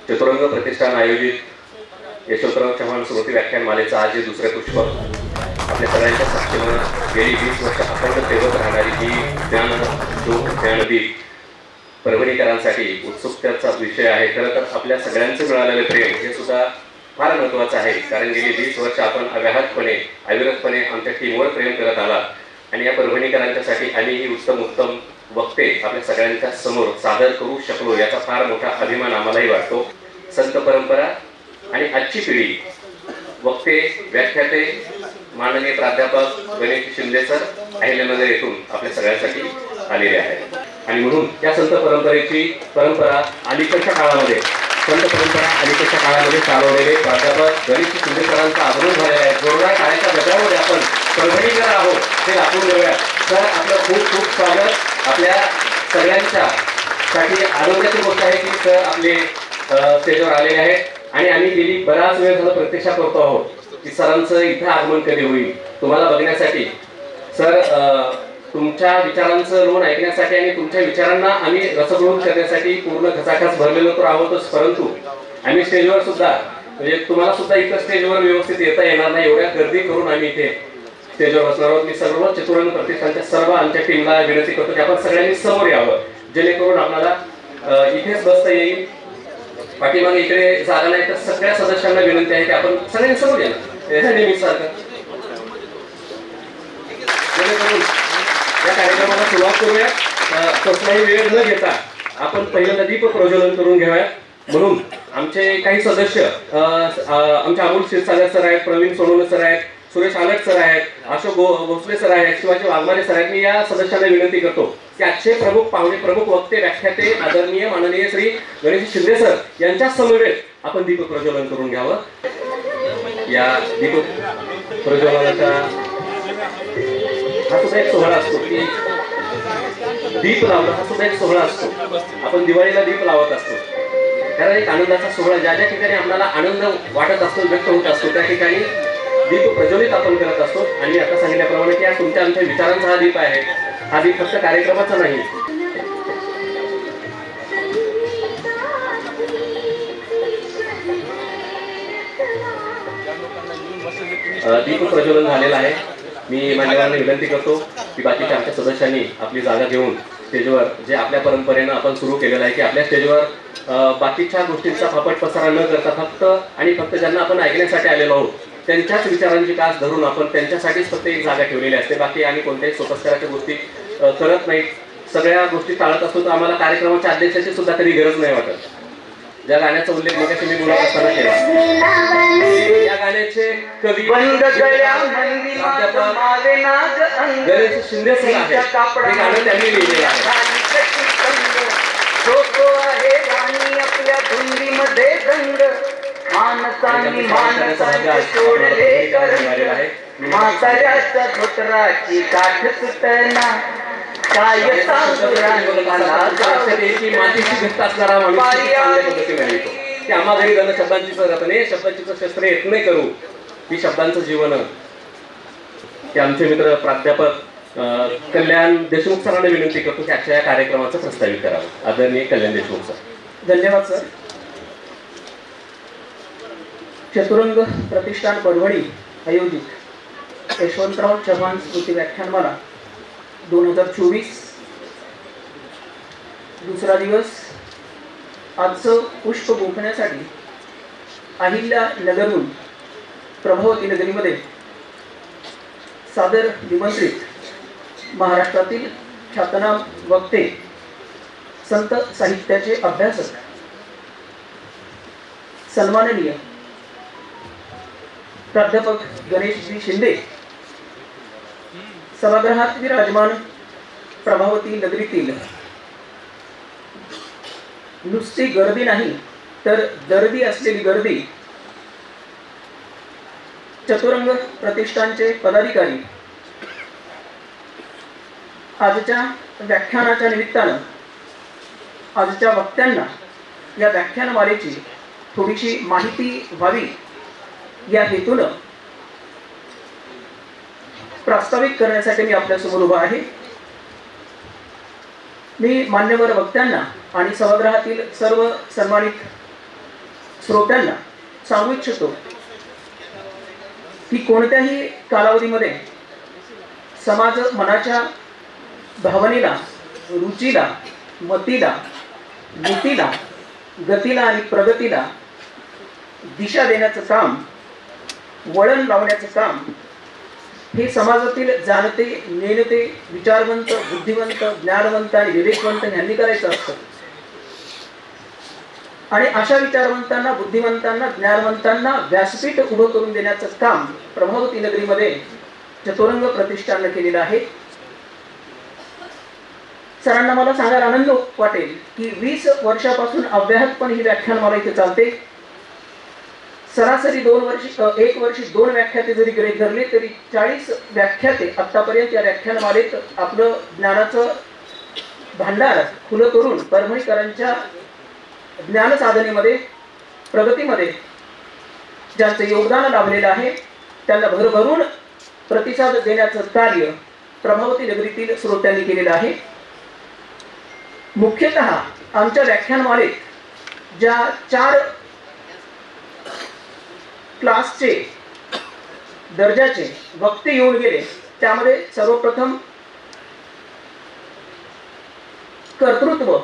चतुरंग प्रतिष्ठान आयोजित यशवंतराव चव्हाण स्मृती व्याख्यानमालेचं आज हे दुसरे पुष्प आपल्या सगळ्यांच्या साक्षीनं गेली 20 वर्ष अखंड सेवत राहणारी ही ज्ञानदीप परभणीकरांसाठी उत्सुकतेचा विषय आहे। खरं तर आपल्या सगळ्यांचं मिळालेलं प्रेम हे सुद्धा फार महत्त्वाचं आहे, कारण गेली 20 वर्ष आपण अविरतपणे आमच्या टीमवर प्रेम करत आला आणि या परभणीकरांच्यासाठी आम्ही ही उत्तम वक्ते आपल्या सगळ्यांच्या समोर सादर करू शकलो याचा फार मोठा अभिमान आम्हालाही वाटतो। संत परंपरा आणि आजची पिढी वक्ते व्याख्याते माननीय प्राध्यापक गणेश शिंदे सर अहिल्यानगर येथून आपल्या सगळ्यांसाठी आलेले आहेत आणि म्हणून या संत परंपरेची परंपरा अलीकडच्या काळामध्ये चालवलेले प्राध्यापक गणेश शिंदे सरांचा आग्रह झालेला आहे। जोरदार टाळ्यांच्या गजरामध्ये आपण परभणीकर आहोत ते दाखवून देऊया। सर आपलं खूप स्वागत। आपल्या सगळ्यांच्या साठी आनंदाची गोष्ट आहे की सर आपले स्टेजवर आलेले आहेत आणि आम्ही गेली बराच वेळ झाला प्रतीक्षा करतो आहोत की सरांचं इथं आगमन कधी होईल तुम्हाला बघण्यासाठी। सर तुमच्या विचारांचं लोण ऐकण्यासाठी आणि तुमच्या विचारांना आम्ही रसग्रहण करण्यासाठी पूर्ण खचाखच भरलेलो तर आहोतच, परंतु आम्ही स्टेजवर सुद्धा म्हणजे तुम्हाला सुद्धा इथं स्टेजवर व्यवस्थित येता येणार नाही एवढ्या गर्दी करून आम्ही इथे स्टेजवर बसणार आहोत। मी सर्व चतुरंग प्रतिष्ठानच्या सर्व आमच्या टीमला विनंती करतो की आपण सगळ्यांनी समोर यावं जेणेकरून आपल्याला इथेच बसता येईल। पाठीमागे इकडे जागा नाही तर सगळ्या सदस्यांना विनंती आहे की आपण सगळ्यांनी समोर यावं नेहमी सारखं। जेणेकरून या कार्यक्रमाला सुरुवात करूया। कसलाही वेळ न घेता आपण पहिल्यांदा दीप प्रज्वलन करून घेऊया। म्हणून आमचे काही सदस्य आमचे अमोल क्षीरसागर सर आहेत, प्रवीण सोनवणे सर आहेत, सुरेश आलट सर आहेत, अशोक भोसले सर आहेत, शिवाजी वाघमारे सर आहेत। मी या सदस्यांना विनंती करतो की आजचे प्रमुख पाहुणे प्रमुख वक्ते व्याख्याते आदरणीय माननीय श्री गणेश शिंदे सर यांच्या समवेत आपण दीप प्रज्वलन करून घ्यावं। या दीप प्रज्वलनाचा हा सुद्धा एक सोहळा असतो की दीप लावणं हा सुद्धा एक सोहळा असतो। आपण दिवाळीला दीप लावत असतो कारण एक आनंदाचा सोहळा ज्या ठिकाणी आपल्याला आनंद वाटत असतो व्यक्त होत असतो त्या ठिकाणी दीप प्रज्वलित आपण करत असतो। आणि आता सांगितल्याप्रमाणे की तुमच्या आमच्या विचारांचा हा दीप आहे। हा दीप फक्त कार्यक्रमाचा नाही, दीप प्रज्वलन झालेला आहे। मी मान्यवरांना विनंती करतो की बाकीच्या आमच्या सदस्यांनी आपली जागा घेऊन स्टेजवर जे आपल्या परंपरेनं आपण सुरू केलेलं आहे की आपल्या स्टेजवर बाकीच्या गोष्टींचा फापट पसारा न करता फक्त ज्यांना आपण ऐकण्यासाठी आलेलो आहोत त्यांच्याच विचारांची कास धरून आपण त्यांच्यासाठीच फक्त एक जागा ठेवलेली असते। बाकी आणि कोणत्याही सोपस्काराच्या गोष्टी करत नाही, सगळ्या गोष्टी टाळत असतो। तर आम्हाला कार्यक्रमाच्या अध्यक्षाची सुद्धा कधी गरज नाही वाटत। ज्या गाण्याचा उल्लेख मगाशी मी बोलत असताना केला, या गाण्याचे कवी गणेश शिंदे सर आहेत। हे गाणं त्यांनी लिहिलेलं आहे। आम्हा घरी जाणं शब्दांची शब्दांची शस्त्र येत नाही करू ही शब्दांचं जीवन ते आमचे मित्र प्राध्यापक कल्याण देशमुख सरांना विनंती करतो की आजच्या या कार्यक्रमाचं प्रस्तावित करावं। आदरणीय कल्याण देशमुख सर। धन्यवाद सर। चतुरंग प्रतिष्ठान परभणी आयोजित यशवंतराव चव्हाण स्मृती व्याख्यानमाला 2024 दुसरा दिवस आजचं पुष्प गोखण्यासाठी अहिल्यानगरहून प्रभावती नगरीमध्ये सादर निमंत्रित महाराष्ट्रातील ख्यातनाम वक्ते संत साहित्याचे अभ्यासक सन्माननीय प्राध्यापक गणेशजी शिंदे सभागृहात विराजमान प्रभावती नगरीतील नुसती गर्दी नाही तर दर्दी असलेली गर्दी चतुरंग प्रतिष्ठानचे पदाधिकारी आजच्या व्याख्यानाच्या निमित्तानं आजच्या वक्त्यांना या व्याख्यानमालेची थोडीशी माहिती व्हावी या हेतूनं प्रास्ताविक करण्यासाठी मी आपल्यासमोर उभा आहे। मी मान्यवर वक्त्यांना आणि सभागृहातील सर्व सन्मानित श्रोत्यांना सांगू इच्छितो की कोणत्याही कालावधीमध्ये समाज मनाच्या भावनेला, रुचीला, मतीला, नीतीला, गतीला आणि प्रगतीला दिशा देण्याचं काम, वळण लावण्याचं काम हे समाजातील जाणते, नेणते, विचारवंत, बुद्धिवंत, ज्ञानवंत आणि विवेकवंत यांनी करायचं असतं. आणि अशा विचारवंतांना, बुद्धिवंतांना, ज्ञानवंतांना व्यासपीठ उभं करून देण्याचं काम प्रभावती नगरीमध्ये चतुरंग प्रतिष्ठानने केलेलं आहे. सरांना मला सांगायला आनंद वाटेल की 20 वर्षापासून अव्याहतपणे ही व्याख्यानमाला इथे चालते. सरासरी 1 वर्षी 2 व्याख्याते जरी गृहीत धरले तरी 40 व्याख्याते आतापर्यंत या व्याख्यानमालेत आपलं ज्ञानाचं भांडार खुलं करून परभणीकरांच्या ज्ञान साधनेमध्ये, प्रगतीमध्ये ज्यांचं योगदान लाभलेलं आहे त्यांना भरभरून प्रतिसाद देण्याचं कार्य प्रभावती नगरीतील श्रोत्यांनी केलेलं आहे. मुख्यतः आमच्या व्याख्यानमालेत ज्या 4 क्लासचे दर्जाचे वक्ते येऊन गेले त्यामध्ये सर्वप्रथम कर्तृत्व,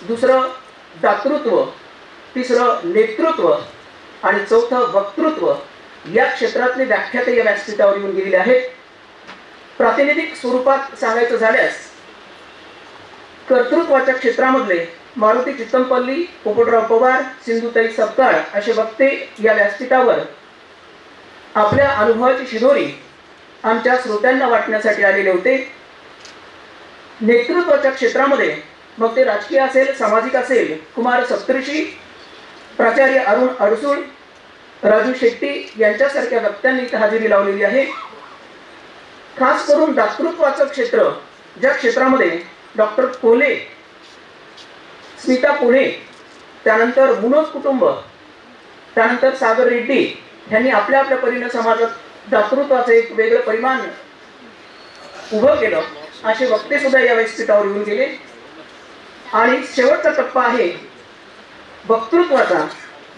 दुसरं दातृत्व, तिसरं नेतृत्व आणि चौथं वक्तृत्व या क्षेत्रातले व्याख्याते या व्यासपीठावर येऊन गेलेले आहेत. प्रातिनिधिक स्वरूपात सांगायचं झाल्यास कर्तृत्वाच्या क्षेत्रामधले मारुती चित्तमपल्ली, पोपटराव पवार, सिंधुताई सपकाळ असे वक्ते या व्यासपीठावर आपल्या अनुभवाची शिदोरी आमच्या श्रोत्यांना वाटण्यासाठी आलेले होते. नेतृत्वाच्या क्षेत्रामध्ये मग ते राजकीय असेल, सामाजिक असेल, कुमार सप्तऋषी, प्राचार्य अरुण अडसूळ, राजू शेट्टी यांच्यासारख्या वक्त्यांनी इथे हजेरी लावलेली आहे. खास करून दातृत्वाचं क्षेत्र, ज्या क्षेत्रामध्ये डॉक्टर कोले, स्मिता पुणे, त्यानंतर मुनोज कुटुंब, त्यानंतर सागर रेड्डी यांनी आपल्या आपल्या परीने समाजात दातृत्वाचं एक वेगळं परिमाण उभं केलं असे वक्ते सुद्धा या व्यासपीठावर येऊन गेले. आणि शेवटचा टप्पा आहे वक्तृत्वाचा.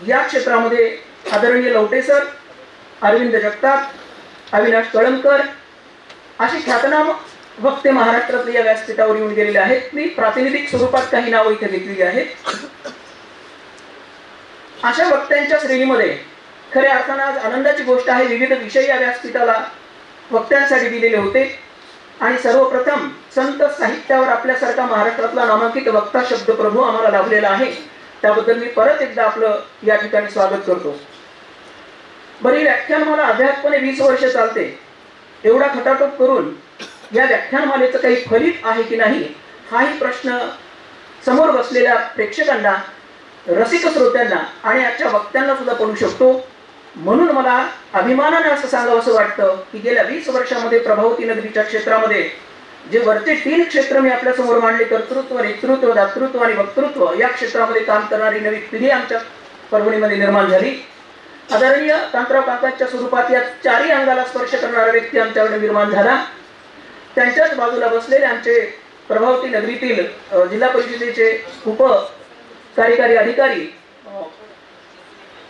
या क्षेत्रामध्ये आदरणीय लवटे सर, अरविंद जगताप, अविनाश कळमकर अशी ख्यातनाम वक्ते महाराष्ट्रातले या व्यासपीठावर येऊन गेलेले आहेत. मी प्रातिनिधिक स्वरूपात काही नावं इथे घेतलेली आहेत. अशा वक्त्यांच्या श्रेणीमध्ये खऱ्या अर्थानं आज आनंदाची गोष्ट आहे, विविध विषय या व्यासपीठाला वक्त्यांसाठी दिलेले होते. आणि सर्वप्रथम संत साहित्यावर आपल्यासारखा महाराष्ट्रातला नामांकित वक्ता शब्द प्रभू आम्हाला लाभलेला आहे, त्याबद्दल मी परत एकदा आपलं या ठिकाणी स्वागत करतो. बरी व्याख्यानमाला अभ्यासपणे 20 वर्ष चालते. एवढा खटाटोप करून या व्याख्यानमालेचं काही फलित आहे की नाही हाही प्रश्न समोर बसलेल्या प्रेक्षकांना, रसिक श्रोत्यांना आणि आजच्या वक्त्यांना सुद्धा पडू शकतो. म्हणून मला अभिमानाने असं सांगावं असं वाटतं की गेल्या 20 वर्षामध्ये प्रभावती नगरीच्या क्षेत्रामध्ये जे वरचे 3 क्षेत्र मी आपल्या समोर मांडले, कर्तृत्व, नेतृत्व, दातृत्व आणि वक्तृत्व, या क्षेत्रामध्ये काम करणारी नवी पिढी आमच्या परभणीमध्ये निर्माण झाली. आदरणीय कांतराव काकांच्या स्वरूपात या 4ही अंगाला स्पर्श करणारा व्यक्ती आमच्याकडे निर्माण झाला. त्यांच्याच बाजूला बसलेले आमचे प्रभावती नगरीतील जिल्हा परिषदेचे उप कार्यकारी अधिकारी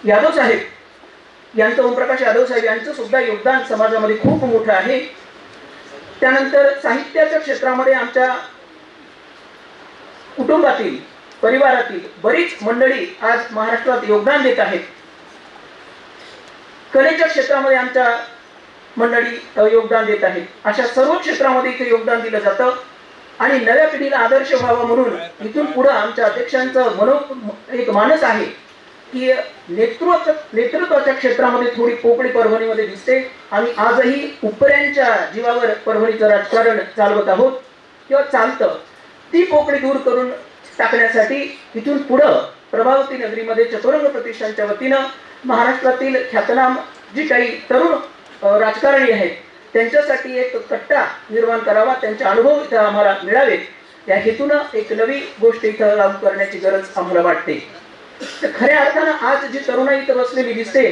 यादव साहेब यांचं, ओमप्रकाश यादव साहेब यांचं सुद्धा योगदान समाजामध्ये खूप मोठं आहे. त्यानंतर साहित्याच्या क्षेत्रामध्ये आमच्या कुटुंबातील, परिवारातील बरीच मंडळी आज महाराष्ट्रात योगदान देत आहेत. कलेच्या क्षेत्रामध्ये आमच्या मंडळी योगदान देत आहेत. अशा सर्व क्षेत्रामध्ये इथे योगदान दिलं जातं. आणि नव्या पिढीला आदर्श व्हावा म्हणून इथून पुढे आमच्या अध्यक्षांचं एक मानस आहे की नेतृत्वाच्या क्षेत्रामध्ये थोडी पोकळी परभणीमध्ये दिसते. आम्ही आजही उपऱ्यांच्या जीवावर परभणीचं राजकारण चालवत आहोत किंवा चालतं. ती पोकळी दूर करून टाकण्यासाठी इथून पुढं प्रभावती नगरीमध्ये चतुरंग प्रतिष्ठानच्या वतीनं महाराष्ट्रातील ख्यातनाम जी काही तरुण राजकारणी आहेत त्यांच्यासाठी एक कट्टा निर्माण करावा, त्यांचे अनुभव इथं आम्हाला मिळावेत, या हेतूनं एक नवी गोष्ट इथं लागू करण्याची गरज आम्हाला वाटते. तर खऱ्या अर्थानं आज जी तरुणाई इथं बसलेली दिसते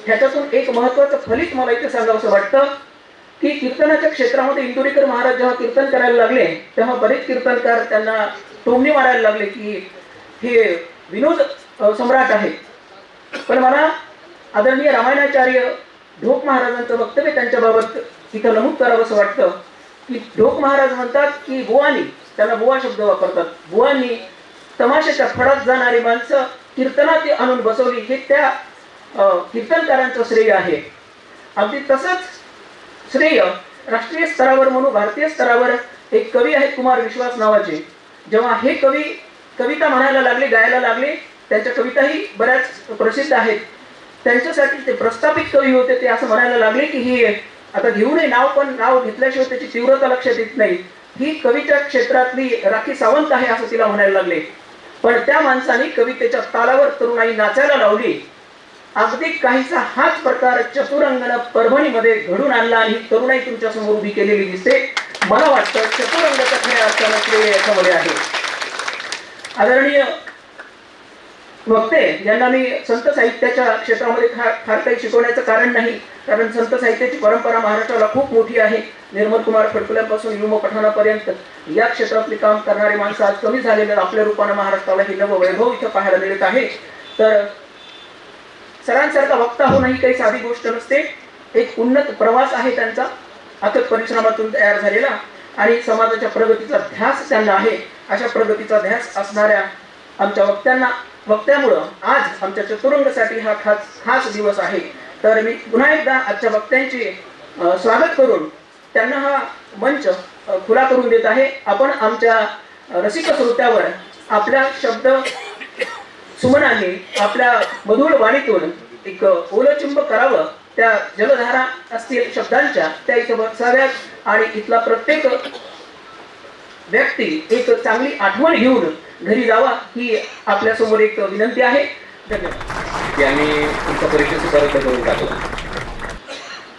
ह्याच्यातून एक महत्त्वाचं फलित मला इथं सांगावं असं वाटतं की कीर्तनाच्या क्षेत्रामध्ये इंदुरीकर महाराज जेव्हा कीर्तन करायला लागले तेव्हा बरेच कीर्तनकार त्यांना टोमणी मारायला लागले की हे विनोद सम्राट आहेत. पण मला आदरणीय रामायणाचार्य ढोक महाराजांचं वक्तव्य त्यांच्याबाबत तिथं नमूद करावं असं वाटतं की ढोक महाराज म्हणतात की बुवानी, त्यांना बुवा शब्द वापरतात, बुवांनी तमाशाच्या फडात जाणारी माणसं कीर्तनात आणून बसवली, हे त्या कीर्तनकारांचं श्रेय आहे. अगदी तसंच श्रेय राष्ट्रीय स्तरावर म्हणून भारतीय स्तरावर एक कवी आहेत कुमार विश्वास नावाचे, जेव्हा हे कवी कविता म्हणायला लागले, गायला लागले, त्यांच्या कविताही बऱ्याच प्रसिद्ध आहेत, त्यांच्यासाठी ते प्रस्थापित कवी होते, ते असं म्हणायला लागले की ही आता घेऊ नये नाव, पण नाव घेतल्याशिवाय त्याची तीव्रता लक्षात येत नाही, ही कवीच्या क्षेत्रातली राखी सावंत आहे असं तिला म्हणायला लागले. पण त्या माणसाने कवितेच्या तालावर तरुणाई नाचायला लावली. अगदी काहीसा हाच प्रकार चतुरंगनं परभणीमध्ये घडून आणला आणि तरुणाई तुमच्या समोर उभी केलेली दिसते. मला वाटतं चतुरंगाच्या खऱ्या अर्थानं श्रेय याच्यामध्ये आहे. आदरणीय वक्ते यांना मी संत साहित्याच्या क्षेत्रामध्ये फार काही शिकवण्याचं कारण नाही, कारण संत साहित्याची परंपरा महाराष्ट्राला खूप मोठी आहे. निर्मल कुमार फडकुल्यापासून युम पठाणापर्यंत या क्षेत्रातले काम करणारे माणसं आज कमी झालेले आपल्या रूपानं महाराष्ट्राला हे नव वैभव इथं पाहायला मिळत आहे. तर सरांसारखा वक्ता होणं ही काही साधी गोष्ट नसते, एक उन्नत प्रवास आहे त्यांचा, अथक परिश्रमातून तयार झालेला, आणि समाजाच्या प्रगतीचा ध्यास त्यांना आहे. अशा प्रगतीचा ध्यास असणाऱ्या आमच्या वक्त्यामुळं आज आमच्या चतुरंगसाठी हा खास दिवस आहे. तर मी पुन्हा एकदा आजच्या वक्त्यांचे स्वागत करून त्यांना हा मंच खुला करून देत आहे. आपण आमच्या रसिक श्रोत्यावर आपल्या शब्द सुमनाने, आपल्या मधुर वाणीतून एक ओलचिंब करावं, त्या जलधारा असतील शब्दांच्या त्या इथं बसाव्यात, आणि इथला प्रत्येक व्यक्ती एक चांगली आठवण घेऊन घरी जावा ही आपल्या समोर एक विनंती आहे. धन्यवाद. आम्ही तुमचा परिचय सुद्धा रद्द करून टाकला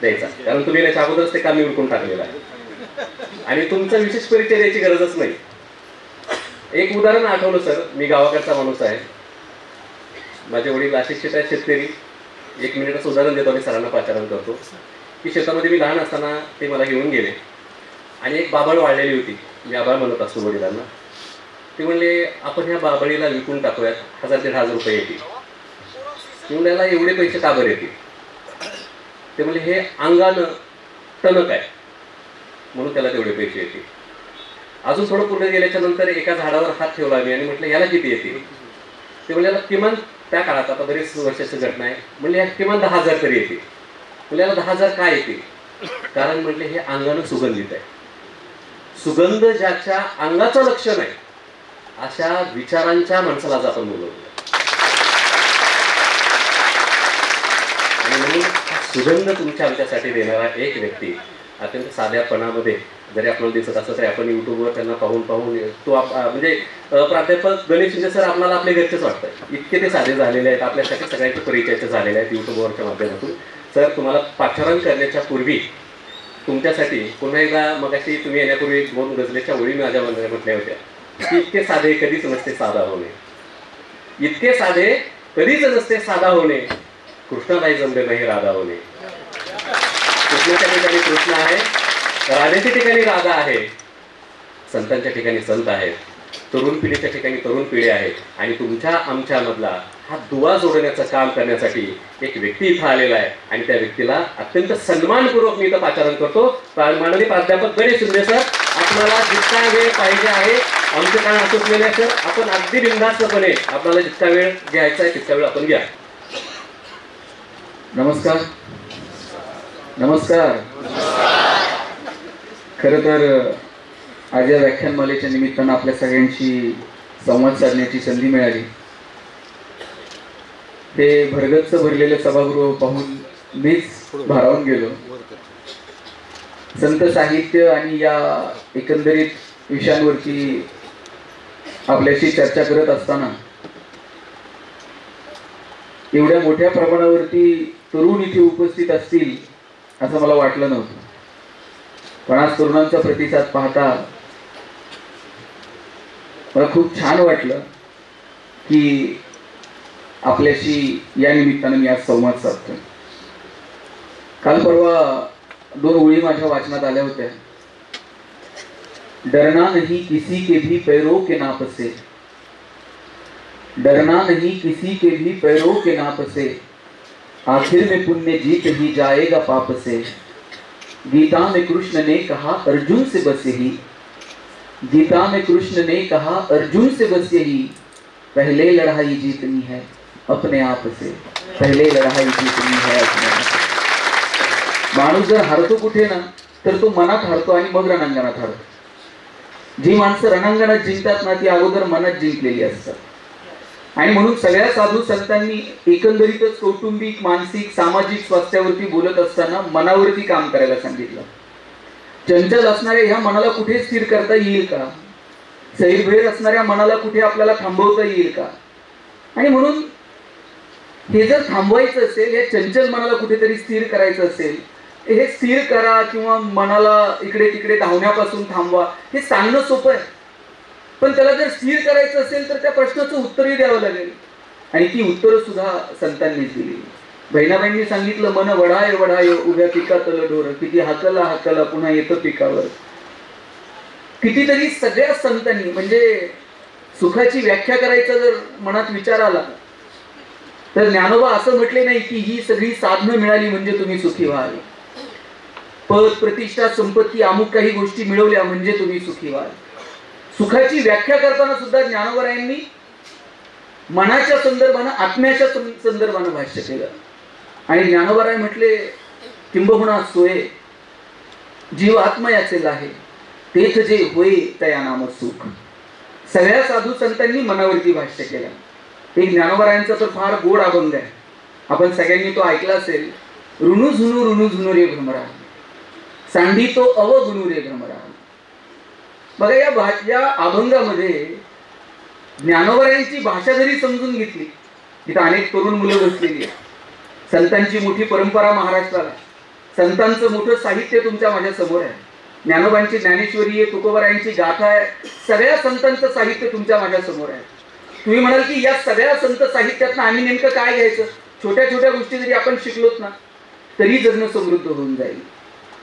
द्यायचा, कारण तुम्ही याच्या अगोदरच ते काम निवडून टाकलेलं आहे आणि तुमचा विशेष परिचय द्यायची गरजच नाही. एक उदाहरण आठवलं सर, मी गावाकडचा माणूस आहे, माझे वडील नाशिकचे आहेत शेतकरी. एक मिनिटाचं उदाहरण देतो आणि सरांना पाचारण करतो की शेतामध्ये मी लहान असताना ते मला घेऊन गेले आणि एक बाबळ वाढलेली होती, मी आबाळ म्हणत असतो वडिलांना. ते म्हणले आपण ह्या बाबळीला विकून टाकूयात, 1000-1500 रुपये येतील. मी म्हणलं याला एवढे पैसे का बरं येतील? ते म्हणले हे अंगानं टणक आहे म्हणून त्याला तेवढे पैसे येतील. अजून थोडं पुढे गेल्याच्या नंतर एका झाडावर हात ठेवला मी आणि म्हटलं याला किती येतील? ते म्हणजे याला किमान त्या काळात, आता बरेच वर्षाची घटना आहे, म्हणजे किमान 10,000 तरी येतील. म्हणजे याला 10,000 काय येतील? कारण म्हटले हे अंगानं सुगंधित आहे. सुगंध ज्याच्या अंगाचं लक्षण आहे अशा विचारांच्या माणसाला आज आपण बोलवतो. आणि म्हणून सुगंध तुमच्या आमच्यासाठी देणारा एक व्यक्ती अत्यंत साध्यापणामध्ये जरी आपल्याला दिसत असलं तरी आपण युट्यूबवर त्यांना पाहून तो म्हणजे प्राध्यापक गणेश शिंदे सर आपल्याला आपले घरचेच वाटतं, इतके ते साधे झालेले आहेत, आपल्यासाठी सगळ्यांचे परिचयाचे झालेले आहेत युट्यूबवरच्या माध्यमातून. सर तुम्हाला पाचारण करण्याच्या पूर्वी तुमच्यासाठी पुन्हा एकदा, मगाशी तुम्ही येण्यापूर्वी 2 गझलेच्या ओळी माझ्या मनात म्हटल्या होत्या की इतके साधे कधीच नसते साधा होणे, इतके साधे कधीच नसते साधा होणे, कृष्णाबाई जमले नाही राधा होणे. कृष्णाच्या ठिकाणी कृष्ण आहे, राधेच्या ठिकाणी राधा आहे, संतांच्या ठिकाणी संत आहेत, तरुण पिढीच्या ठिकाणी तरुण पिढी आहेत. आणि तुमच्या आमच्यामधला हा दुवा जोडण्याचं काम करण्यासाठी एक व्यक्ती इथं आलेला आहे आणि त्या व्यक्तीला अत्यंत सन्मानपूर्वक मी इथं पाचारण करतो. माननीय प्राध्यापक गणेश शिंदे सर, आपल्याला जितका वेळ पाहिजे आहे, आमचं काय असुसलेलं आहे सर, आपण अगदी बिनधास्तपणे आपल्याला जितका वेळ घ्यायचा आहे तितका वेळ आपण घ्या. नमस्कार. नमस्कार. खरं तर आज या व्याख्यानमालेच्या निमित्तानं आपल्या सगळ्यांशी संवाद साधण्याची संधी मिळाली. ते भरगच्च भरलेलं सभागृह पाहून मीच भारावून गेलो. संत साहित्य आणि या एकंदरीत विषयांवरती आपल्याशी चर्चा करत असताना एवढ्या मोठ्या प्रमाणावरती तरुण इथे उपस्थित असतील असं मला वाटलं नव्हतं. पण आज तरुणांचा प्रतिसाद पाहता मला खूप छान वाटलं की आपल्याशी या निमित्तानं मी आज संवाद साधतोय. काल परवा 2 ओळी माझ्या वाचनात आल्या होत्या. डरना नहीं किसी के भी पैरों के नाप से, डरना नहीं किसी के भी पैरों के नाप से, आखिर में पुण्य जीत ही जाएगा पाप से। गीता में कृष्ण ने कहा अर्जुन से बस यही, गीता में कृष्ण ने कहा अर्जुन से बस यही, पहले लड़ाई जीतनी है अपने आप से, पहले लढाई जीतनी है अपने आप से। माणूस जर हरतो कुठे ना तर तो मनात हरतो आणि मग रणांगणात हरतो। जी माणसं रणांगणात जिंकतात ना ती अगोदर मनात जिंकलेली असतात। आणि म्हणून सगळ्या साधू संतांनी एकंदरीतच कौटुंबिक मानसिक सामाजिक स्वास्थ्यावरती बोलत असताना मनावरती काम करायला सांगितलं। चंचल असणाऱ्या ह्या मनाला कुठे स्थिर करता येईल का? सैरभैर असणाऱ्या मनाला कुठे आपल्याला थांबवता येईल का? आणि म्हणून हे जर थांबवायचं असेल, या चंचल मनाला कुठेतरी स्थिर करायचं असेल, हे स्थिर करा किंवा मनाला इकडे तिकडे धावण्यापासून थांबवा हे सांगणं सोपं आहे, पण त्याला जर स्थिर करायचं असेल तर त्या प्रश्नाचं उत्तरही द्यावं लागेल। आणि ती उत्तरं सुद्धा संतांनीच दिली। बहिणाबाईंनी सांगितलं मन वढाय वढाय उभ्या पिकातलं ढोर, किती हाकला हाकला पुन्हा येतं पिकावर। कितीतरी सगळ्या संतांनी म्हणजे सुखाची व्याख्या करायचा जर मनात विचार आला तर ज्ञानोबा असं म्हटले नाही की ही सगळी साधनं मिळाली म्हणजे तुम्ही सुखी व्हाल, पद प्रतिष्ठा संपत्ती अमुक काही गोष्टी मिळवल्या म्हणजे तुम्ही सुखी व्हाल। सुखाची व्याख्या करताना सुद्धा ज्ञानोबरायांनी मनाच्या संदर्भानं आत्म्याच्या संदर्भानं भाष्य केलं। आणि ज्ञानोबराय म्हटले किंबहुना सोये जीव आत्मा याचे आहे, तेथ जे होय तया नाम सुख। सगळ्या साधू संतांनी मनावरती भाष्य केलं। एक ज्ञानोबरायांचा तर फार गोड अभंग आहे, आपण सगळ्यांनी तो ऐकला असेल। ऋणू झुनू रे भ्रमरा, सांडी तो अवगुणू रे भ्रमरा। बघा या अभंगामध्ये ज्ञानोबरायांची भाषा जरी समजून घेतली, तिथं अनेक तरुण मुलं बसलेली आहेत, संतांची मोठी परंपरा महाराष्ट्राला, संतांचं मोठं साहित्य तुमच्या माझ्या समोर आहे, ज्ञानोबांची ज्ञानेश्वरी आहे, तुकोबारायांची गाथा आहे, सगळ्या संतांचं साहित्य तुमच्या माझ्या समोर आहे। तुम्ही म्हणाल की या सगळ्या संत साहित्यातनं आम्ही नेमकं काय घ्यायचं? छोट्या छोट्या गोष्टी जरी आपण शिकलोत ना तरी जगणं समृद्ध होऊन जाईल।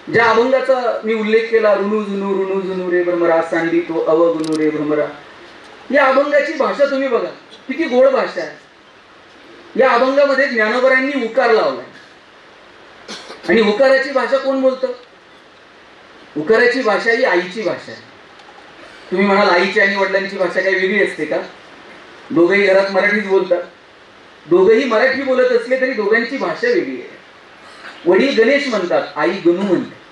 ज्या अभंगाचा मी उल्लेख केला, ऋणू झुनू रे भ्रमरा, सांडी तो अवगुणू रे भ्रमरा, या अभंगाची भाषा तुम्ही बघा किती गोड भाषा आहे। या अभंगामध्ये ज्ञानोबरायांनी उकार लावलाय आणि उकाराची भाषा कोण बोलतं? उकाराची भाषा ही आईची भाषा आहे। तुम्ही म्हणाल आईची आणि वडिलांची भाषा काही वेगळी असते का? दोघेही घरात मराठीच बोलतात, दोघेही मराठी बोलत असले तरी दोघांची भाषा वेगळी आहे। वडील गणेश म्हणतात, आई गणू म्हणते।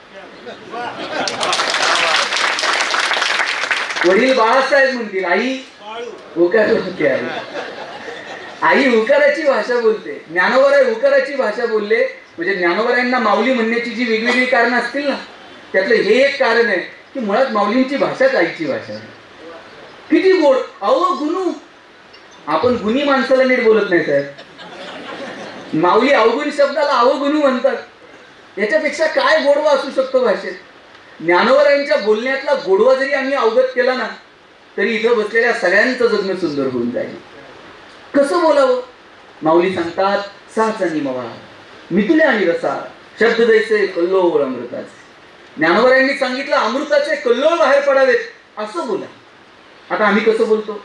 वडील बाळासाहेब म्हणतील, आई उकार म्हणते। आई उकाराची भाषा बोलते। ज्ञानोबराय उकाराची भाषा बोलले म्हणजे ज्ञानोबरायांना माऊली म्हणण्याची जी वेगवेगळी कारणं असतील ना त्यातलं हे एक कारण आहे की मुळात माऊलींची भाषाच आईची भाषा आहे। किती गोड अव गुणू, आपण गुणी माणसाला नीट बोलत नाही साहेब। माऊली अवगुण शब्दाला अवगुणू म्हणतात, याच्यापेक्षा काय गोडवा असू शकतो भाषेत? ज्ञानोबरायांच्या बोलण्यातला गोडवा जरी आम्ही अवगत केला ना तरी इथं बसलेल्या सगळ्यांचं जगणं सुंदर होऊन जाईल। कसं बोलावं? माऊली सांगतात साचा निमवा मितुल्या आणि रसा, शब्द जैसे कल्लोळ अमृताचे। ज्ञानोबरायांनी सांगितलं अमृताचे कल्लोळ बाहेर पडावेत असं बोला। आता आम्ही कसं बोलतो?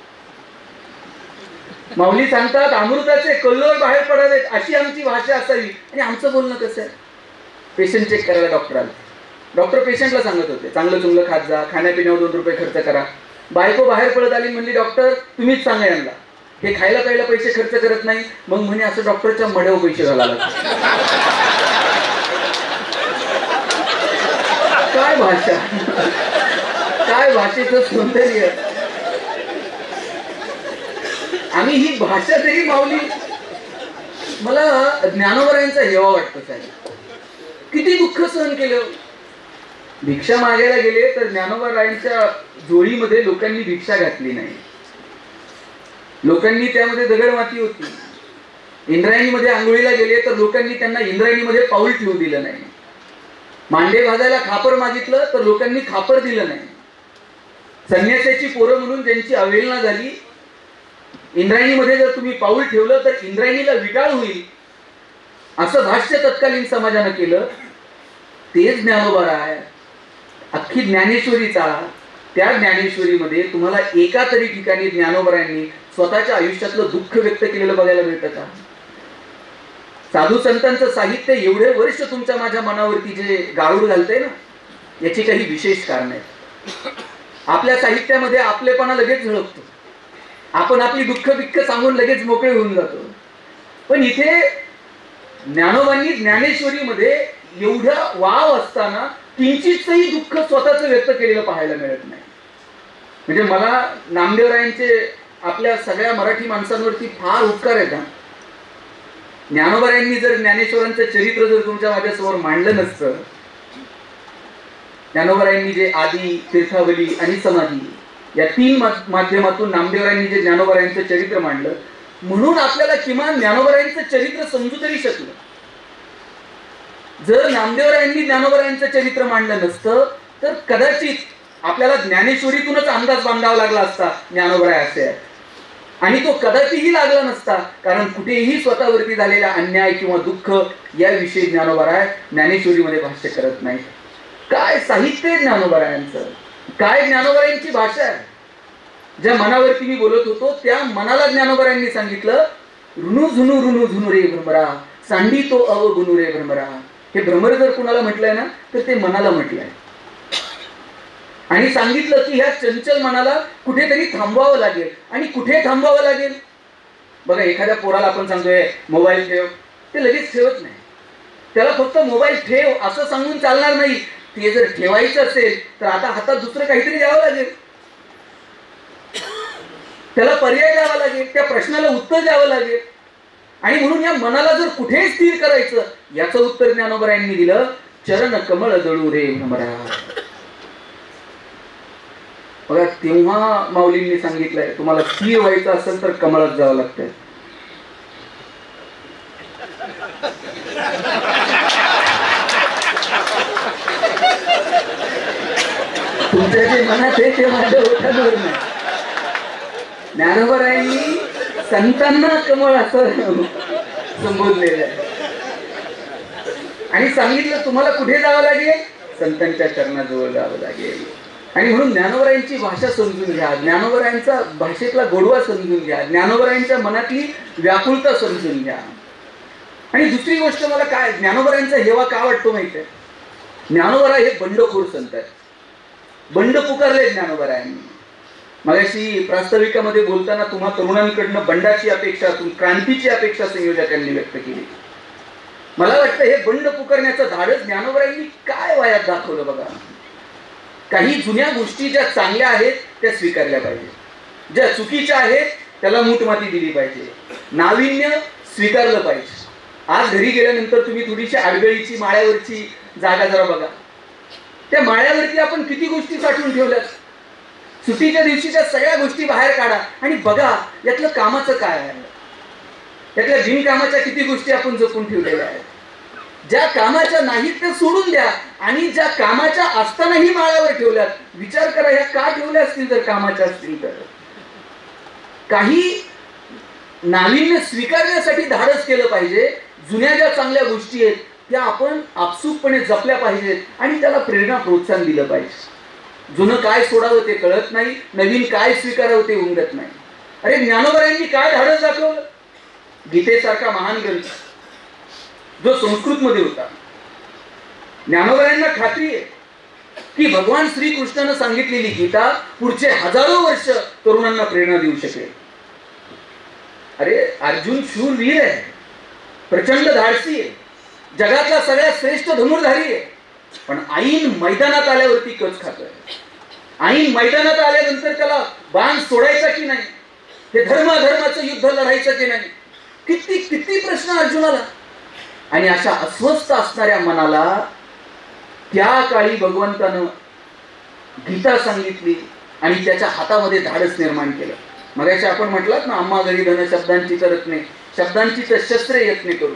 माऊली सांगतात अमृताचे कल्लोळ बाहेर पडावेत अशी आमची भाषा असावी। आणि आमचं बोलणं कसं आहे? पेशंट चेक करायला डॉक्टर आले, डॉक्टर पेशंटला सांगत होते चांगलं चुंगलं खात जा, खाण्यापिण्यावर 2 रुपये खर्च करा। बायको बाहेर पडत आली, म्हणली डॉक्टर तुम्हीच सांगा यांना, हे खायला प्यायला पैसे खर्च करत नाही। मग म्हणे असं डॉक्टरच्या मड्यावर पैसे घालायला। काय भाषा, काय भाषेचं सौंदर्य। आणि ही भाषा तरी माऊली, मला ज्ञानोबरायांचा हेवा वाटतो साहेब। किती दुःख सहन केलं। भिक्षा मागायला गेले तर ज्ञानोबरायांच्या जोळीमध्ये लोकांनी भिक्षा घातली नाही, लोकांनी त्यामध्ये दगडमाती होती। इंद्रायणीमध्ये आंघोळीला गेले तर लोकांनी त्यांना इंद्रायणीमध्ये पाऊल ठेवू दिलं नाही। मांडे भाजायला खापर मागितलं तर लोकांनी खापर दिलं नाही। संन्यासाची पोरं म्हणून ज्यांची अवहेलना झाली, इंद्रायणीमध्ये जर तुम्ही पाऊल ठेवलं तर इंद्रायणीला विटाळ होईल असं भाष्य तत्कालीन समाजानं केलं। तेच ज्ञानोबराय अख्खी ज्ञानेश्वरी चाळा, त्या ज्ञानेश्वरीमध्ये तुम्हाला एका तरी ठिकाणी ज्ञानोबरायांनी स्वतःच्या आयुष्यातलं दुःख व्यक्त केलेलं बघायला मिळतं का? साधू संतांचं साहित्य एवढे वर्ष तुमच्या माझ्या मनावरती जे गारूड घालतंय ना, याची काही विशेष कारण आहे. आपल्या साहित्यामध्ये आपलेपणा लगेच झळकतो, आपण आपली दुःख बिक्क सांगून लगेच मोकळे होऊन जातो. पण इथे ज्ञानोबांनी ज्ञानेश्वरीमध्ये एवढा वाव असताना किंचितही दुःख स्वतःच व्यक्त केलेलं पाहायला मिळत नाही. म्हणजे मला नामदेवरायांचे आपल्या सगळ्या मराठी माणसांवरती फार उपकार आहेत. ज्ञानोबारायांनी जर ज्ञानेश्वरांचं चरित्र जर तुमच्या माझ्यासमोर मांडलं नसतं, ज्ञानोबारायांनी जे आदी, तीर्थावली आणि समाधी या 3 माध्यमातून नामदेवरायांनी जे ज्ञानोबारायांचं चरित्र मांडलं, म्हणून आपल्याला किमान ज्ञानोबारायांचं चरित्र समजू तरी शकलं. जर नामदेवरायांनी ज्ञानोबारायांचं चरित्र मांडलं नसतं तर कदाचित आपल्याला ज्ञानेश्वरीतूनच अंदाज बांधावा लागला असता ज्ञानोबराय असे आहेत. आणि तो कदाचितही लागला नसता, कारण कुठेही स्वतःवरती झालेला अन्याय किंवा दुःख याविषयी ज्ञानोबराय ज्ञानेश्वरीमध्ये भाष्य करत नाही. काय साहित्य आहे ज्ञानोबरायांचं, काय ज्ञानोबरायांची भाषा आहे. ज्या मनावरती मी बोलत होतो त्या मनाला ज्ञानोबरायांनी सांगितलं, ऋणू झुनू रे भ्रमरा, सांडी तो अवगुणू रे भ्रमरा. हे भ्रमर जर कुणाला म्हटलंय ना तर ते मनाला म्हटलंय. आणि सांगितलं की ह्या चंचल मनाला कुठेतरी थांबवावं लागेल. आणि कुठे थांबवावं लागेल? बघा, एखाद्या पोराला आपण सांगतोय मोबाईल ठेव, ते लगेच ठेवत नाही. त्याला फक्त मोबाईल ठेव असं सांगून चालणार नाही. ते जर ठेवायचं असेल तर आता हातात दुसरं काहीतरी द्यावं लागेल, त्याला पर्याय द्यावा लागेल, त्या प्रश्नाला उत्तर द्यावं लागेल. आणि म्हणून या मनाला जर कुठे स्थिर करायचं याचं उत्तर ज्ञानोबरायांनी दिलं, चरण कमळ दळू रे भ्रमरा. बघा, तेव्हा माऊलींनी सांगितलंय तुम्हाला स्थिर व्हायचं असेल तर कमळात जावं लागतंय. तुमच्या जे मनात आहे ते माझ्या ओठांवर नाही. ज्ञानोबरायांनी संतांना कमळ असं संबोधलेलं आहे आणि सांगितलं तुम्हाला कुठे जावं लागेल, संतांच्या चरणाजवळ जावं लागेल. आणि म्हणून ज्ञानोबरायांची भाषा समजून घ्या, ज्ञानोबरायांचा भाषेतला गोडवा समजून घ्या, ज्ञानोबरायांच्या मनातली व्याकुळता समजून घ्या. आणि दुसरी गोष्ट मला काय ज्ञानोबरायांचा हेवा का वाटतो माहिती आहे? ज्ञानोबरा हे बंडखोर संत आहेत. बंड पुकारले ज्ञानोबरायांनी. मगाशी प्रास्ताविकामध्ये बोलताना तुम्हा तरुणांकडनं बंडाची अपेक्षा, क्रांतीची अपेक्षा संयोजकांनी व्यक्त केली. मला वाटतं हे बंड पुकारण्याचं धाडस ज्ञानोबरायांनी काय वयात दाखवलं बघा. काही जुन्या गोष्टी ज्या चांगल्या आहेत त्या स्वीकारल्या पाहिजे, ज्या चुकीच्या आहेत त्याला मूठमाती दिली पाहिजे, नाविन्य स्वीकारलं पाहिजे. आज घरी गेल्यानंतर तुम्ही थोडीशी आडगळीची माळ्यावरची जागा जरा बघा. त्या माळ्यावरती आपण किती गोष्टी साठवून ठेवल्यात. सुट्टीच्या दिवशीच्या सगळ्या गोष्टी बाहेर काढा आणि बघा यातलं कामाचं काय आहे, यातल्या बिनकामाच्या किती गोष्टी आपण जपून ठेवलेल्या आहेत. ज्या कामाच्या नाहीत त्या सोडून द्या आणि ज्या कामाच्या असतानाही माळ्यावर ठेवल्यात, विचार करा ह्या का ठेवल्या असतील. जर कामाच्या असतील तर काही नाविन्य स्वीकारण्यासाठी धाडस केलं पाहिजे. जुन्या ज्या चांगल्या गोष्टी आहेत त्या आपण आपसूकपणे जपल्या पाहिजेत आणि त्याला प्रेरणा प्रोत्साहन दिलं पाहिजे. जुनं काय सोडावं ते कळत नाही, नवीन काय स्वीकारावं ते उमगत नाही. अरे ज्ञानोबरायांनी काय धाडस दाखवलं. गीतेसारखा महान ग्रंथ जो संस्कृत मध्ये होता, ज्ञानोबरायांना खात्री आहे की भगवान श्रीकृष्णानं सांगितलेली गीता पुढचे हजारो वर्ष तरुणांना प्रेरणा देऊ शकेल. अरे अर्जुन शूरवीर आहे, प्रचंड धाडसी आहे, जगातला सगळ्यात श्रेष्ठ धनुर्धारी आहे, पण ऐन मैदानात आल्यावरती कच खातोय. ऐन मैदानात आल्यानंतर त्याला बाण सोडायचा की नाही, हे धर्माधर्माचं युद्ध लढायचं की नाही, किती किती प्रश्न अर्जुनाला. आणि अशा अस्वस्थ असणाऱ्या मनाला त्या काळी भगवंतानं गीता सांगितली आणि त्याच्या हातामध्ये धाडस निर्माण केलं. मगाशी आपण म्हटलात ना, आम्हा घरी धन शब्दांची करत नाही, शब्दांची तर शस्त्रे यत्न करू.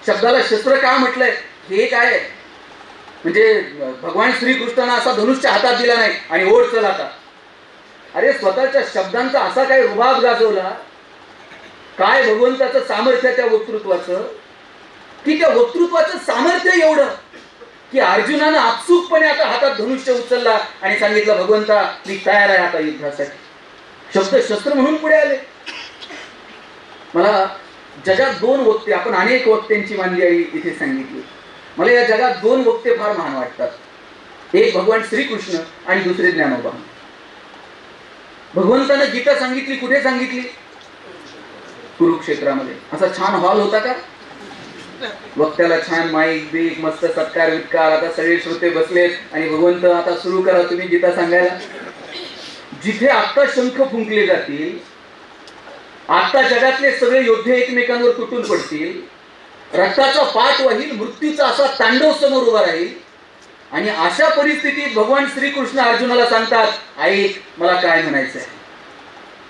शब्दाला शस्त्र का म्हटलंय हे काय म्हणजे भगवान श्रीकृष्णानं असा धनुष्य हातात दिला नाही आणि ओढ चल आता. अरे स्वतःच्या शब्दांचा असा काय रुबाब गाजवला, काय भगवंताचं सामर्थ्य त्या वक्तृत्वाचं, की त्या वक्तृत्वाचं सामर्थ्य एवढं की अर्जुनानं आपसूकपणे आता हातात धनुष्य उचलला आणि सांगितलं, भगवंता मी तयार आहे आता युद्धासाठी. शब्द शस्त्र म्हणून पुढे आले. मला जगात 2 वक्ते, आपण अनेक वक्त्यांची मानली आहे इथे सांगितली, मला या जगात 2 वक्ते फार महान वाटतात. एक भगवान श्रीकृष्ण आणि दुसरे ज्ञानोबा. भगवंतानं गीता सांगितली कुठे सांगितली? कुरुक्षेत्रामध्ये. असा छान हॉल होता का? वक्त्याला छान माईक बीक मस्त सत्कार वित्कार, आता सगळे श्रोते बसलेत आणि भगवंत आता सुरू करा तुम्ही गीता सांगायला. जिथे आता शंख फुंकले जातील, आता जगातले सगळे योद्धे एकमेकांवर तुटून पडतील, रक्ताचा पाठ वाहील, मृत्यूचा असा तांडव समोर उभा राहील, आणि अशा परिस्थितीत भगवान श्रीकृष्ण अर्जुनाला सांगतात, ऐक मला काय म्हणायचंय.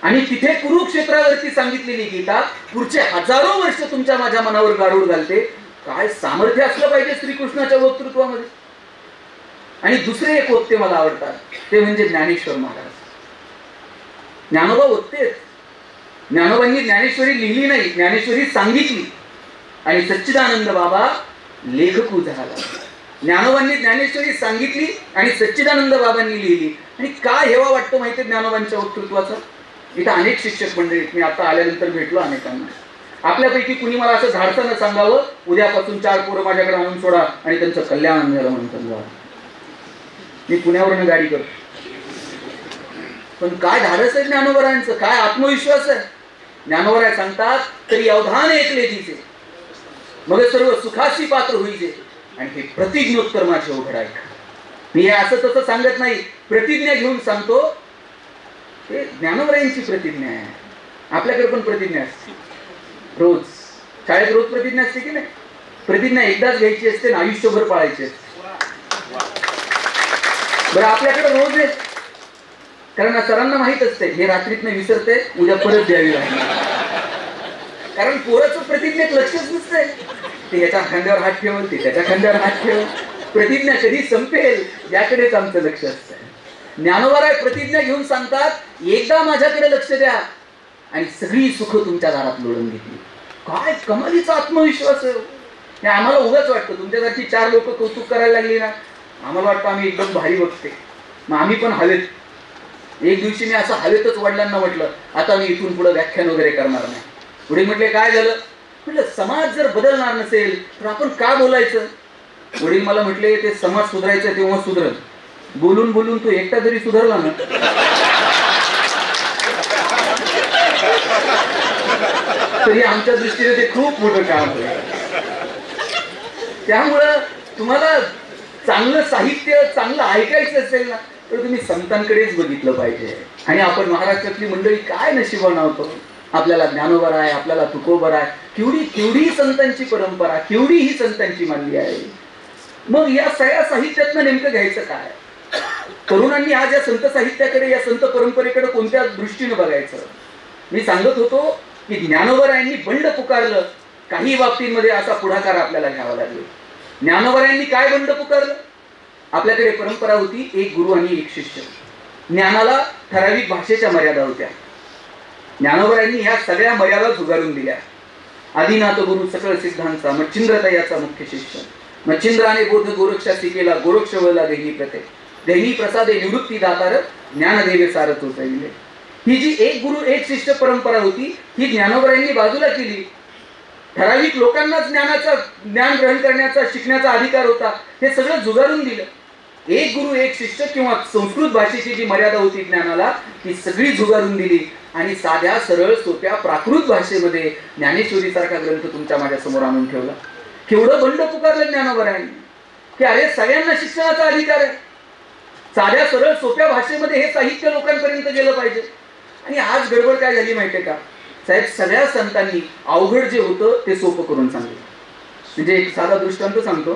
आणि तिथे कुरुक्षेत्रावरती सांगितलेली गीता पुढचे हजारो वर्ष तुमच्या माझ्या मनावर गारूड घालते. काय सामर्थ्य असलं पाहिजे श्रीकृष्णाच्या वक्तृत्वामध्ये. आणि दुसरे एक वक्ते मला आवडतात, ते म्हणजे ज्ञानेश्वर महाराज. ज्ञानोबा वक्ते. ज्ञानोबांनी ज्ञानेश्वरी लिहिली नाही, ज्ञानेश्वरी सांगितली. आणि सच्चिदानंद बाबा लेखकू झाला. ज्ञानोबांनी ज्ञानेश्वरी सांगितली आणि सच्चिदानंद बाबांनी लिहिली. आणि काय हेवा वाटतं माहिती ज्ञानोबांच्या वक्तृत्वाचा. इथं अनेक शिक्षक मंडळीत, मी आता आल्यानंतर भेटलो अनेकांना. आपल्यापैकी कुणी मला असं धाडसानं सांगावं, उद्यापासून 4 पोरं माझ्याकडे आणून सोडा आणि त्यांचं कल्याण झालं म्हणून समजा. मी पुण्यावरून गाडी करतो. पण काय धाडस आहे ज्ञानोबरायांचं, काय आत्मविश्वास आहे. ज्ञानोबराय सांगतात, तरी अवधान ऐकले तिचे मग सर्व सुखाशी पात्र होईचे, आणि हे प्रतिज्ञोत्तर माझे उघड ऐका. मी हे असं तसं सांगत नाही, प्रतिज्ञा घेऊन सांगतो. हे ज्ञानोबरायांची प्रतिज्ञा आहे. आपल्याकडे पण प्रतिज्ञा असते. रोज शाळेत रोज प्रतिज्ञा असते की नाही? प्रतिज्ञा एकदाच घ्यायची असते ना आयुष्यभर पाळायची असते. बरं आपल्याकडे रोज आहे, कारण सरांना माहित असते हे रात्रीतनं विसरते, उद्या परत द्यावी लागणार. कारण पोराचं प्रतिज्ञेत लक्षच नसतंय. ते याच्या खांद्यावर हात ठेवल, ते त्याच्या खांद्यावर हात ठेवल. प्रतिज्ञा कधी संपेल याकडेच आमचं लक्ष असतं. ज्ञानोबाराय प्रतिज्ञा घेऊन सांगतात, एकदा माझ्याकडे लक्ष द्या आणि सगळी सुख तुमच्या दारात लोळून घेतली. काय कमालीचा आत्मविश्वास आहे. हे आम्हाला उगाच वाटतं. तुमच्यासारखी 4 लोक कौतुक करायला लागली ना, आम्हाला वाटतं आम्ही एकदम भारी बघते. मग आम्ही पण हवेत. एक दिवशी मी असं हवेतच वडिलांना म्हटलं, आता मी इथून पुढे व्याख्यान वगैरे करणार नाही. पुढे म्हटले काय झालं? म्हटलं समाज जर बदलणार नसेल तर आपण का बोलायचं? वडील मला म्हटले, ते समाज सुधारायचं तेव्हा सुधरल. बोलून बोलून तो एकटा जरी सुधारला ना, तरी आमच्या दृष्टीने ते खूप मोठं काम आहे. त्यामुळं तुम्हाला चांगलं साहित्य चांगलं ऐकायचं असेल ना, तर तुम्ही संतांकडेच बघितलं पाहिजे. आणि आपण महाराष्ट्रातली मंडळी काय नशिबान होतो. आपल्याला ज्ञानोबा आहे, आपल्याला तुकोबा आहे. केवढी संतांची परंपरा, केवढी ही संतांची मानली आहे. मग या सगळ्या साहित्यातनं नेमकं घ्यायचं काय? तरुणांनी आज या संत साहित्याकडे, या संत परंपरेकडे कोणत्या दृष्टीने बघायचं? मी सांगत होतो की ज्ञानोबरायांनी बंड पुकारलं. काही बाबतींमध्ये असा पुढाकार आपल्याला घ्यावा लागला. ज्ञानोबरायांनी काय बंड पुकारलं? आपल्याकडे परंपरा होती एक गुरु आणि एक शिष्य. ज्ञानाला ठराविक भाषेच्या मर्यादा होत्या. ज्ञानोबरायांनी ह्या सगळ्या मर्यादा झुगारून दिल्या. आदिनाथ गुरु सकळ सिद्धांचा मच्छिंद्रतयाचा मुख्य शिष्य. मच्छिंद्राने बोध गोरक्षासी केला, गोरक्ष वळला देही प्रते. देही प्रसादे निवृत्ती दातार, ज्ञानदेवे सारथ उचलले. ही जी एक गुरु एक शिष्य परंपरा होती, ही ज्ञानोबरायांनी बाजूला केली. ठराविक लोकांनाच ज्ञान ग्रहण करण्याचा, शिकण्याचा अधिकार होता. हे सगळं झुगारून दिलं. एक गुरु एक शिष्य किंवा संस्कृत भाषेची जी मर्यादा होती ज्ञानाला, ती सगळी झुगारून दिली. आणि साध्या सरळ सोप्या प्राकृत भाषेमध्ये ज्ञानेश्वरी सारखा ग्रंथ तुमच्या माझ्या समोर आणून ठेवला. केवढं बंड पुकारलं ज्ञानोबरायांनी की अरे सगळ्यांना शिक्षणाचा अधिकार आहे. साध्या सरळ सोप्या भाषेमध्ये हे साहित्य लोकांपर्यंत गेलं पाहिजे. आणि आज गडबड काय झाली माहितीये का साहेब? सगळ्या संतांनी अवघड जे होतं ते सोपं करून सांगितलं. म्हणजे एक साधा दृष्टांत सांगतो.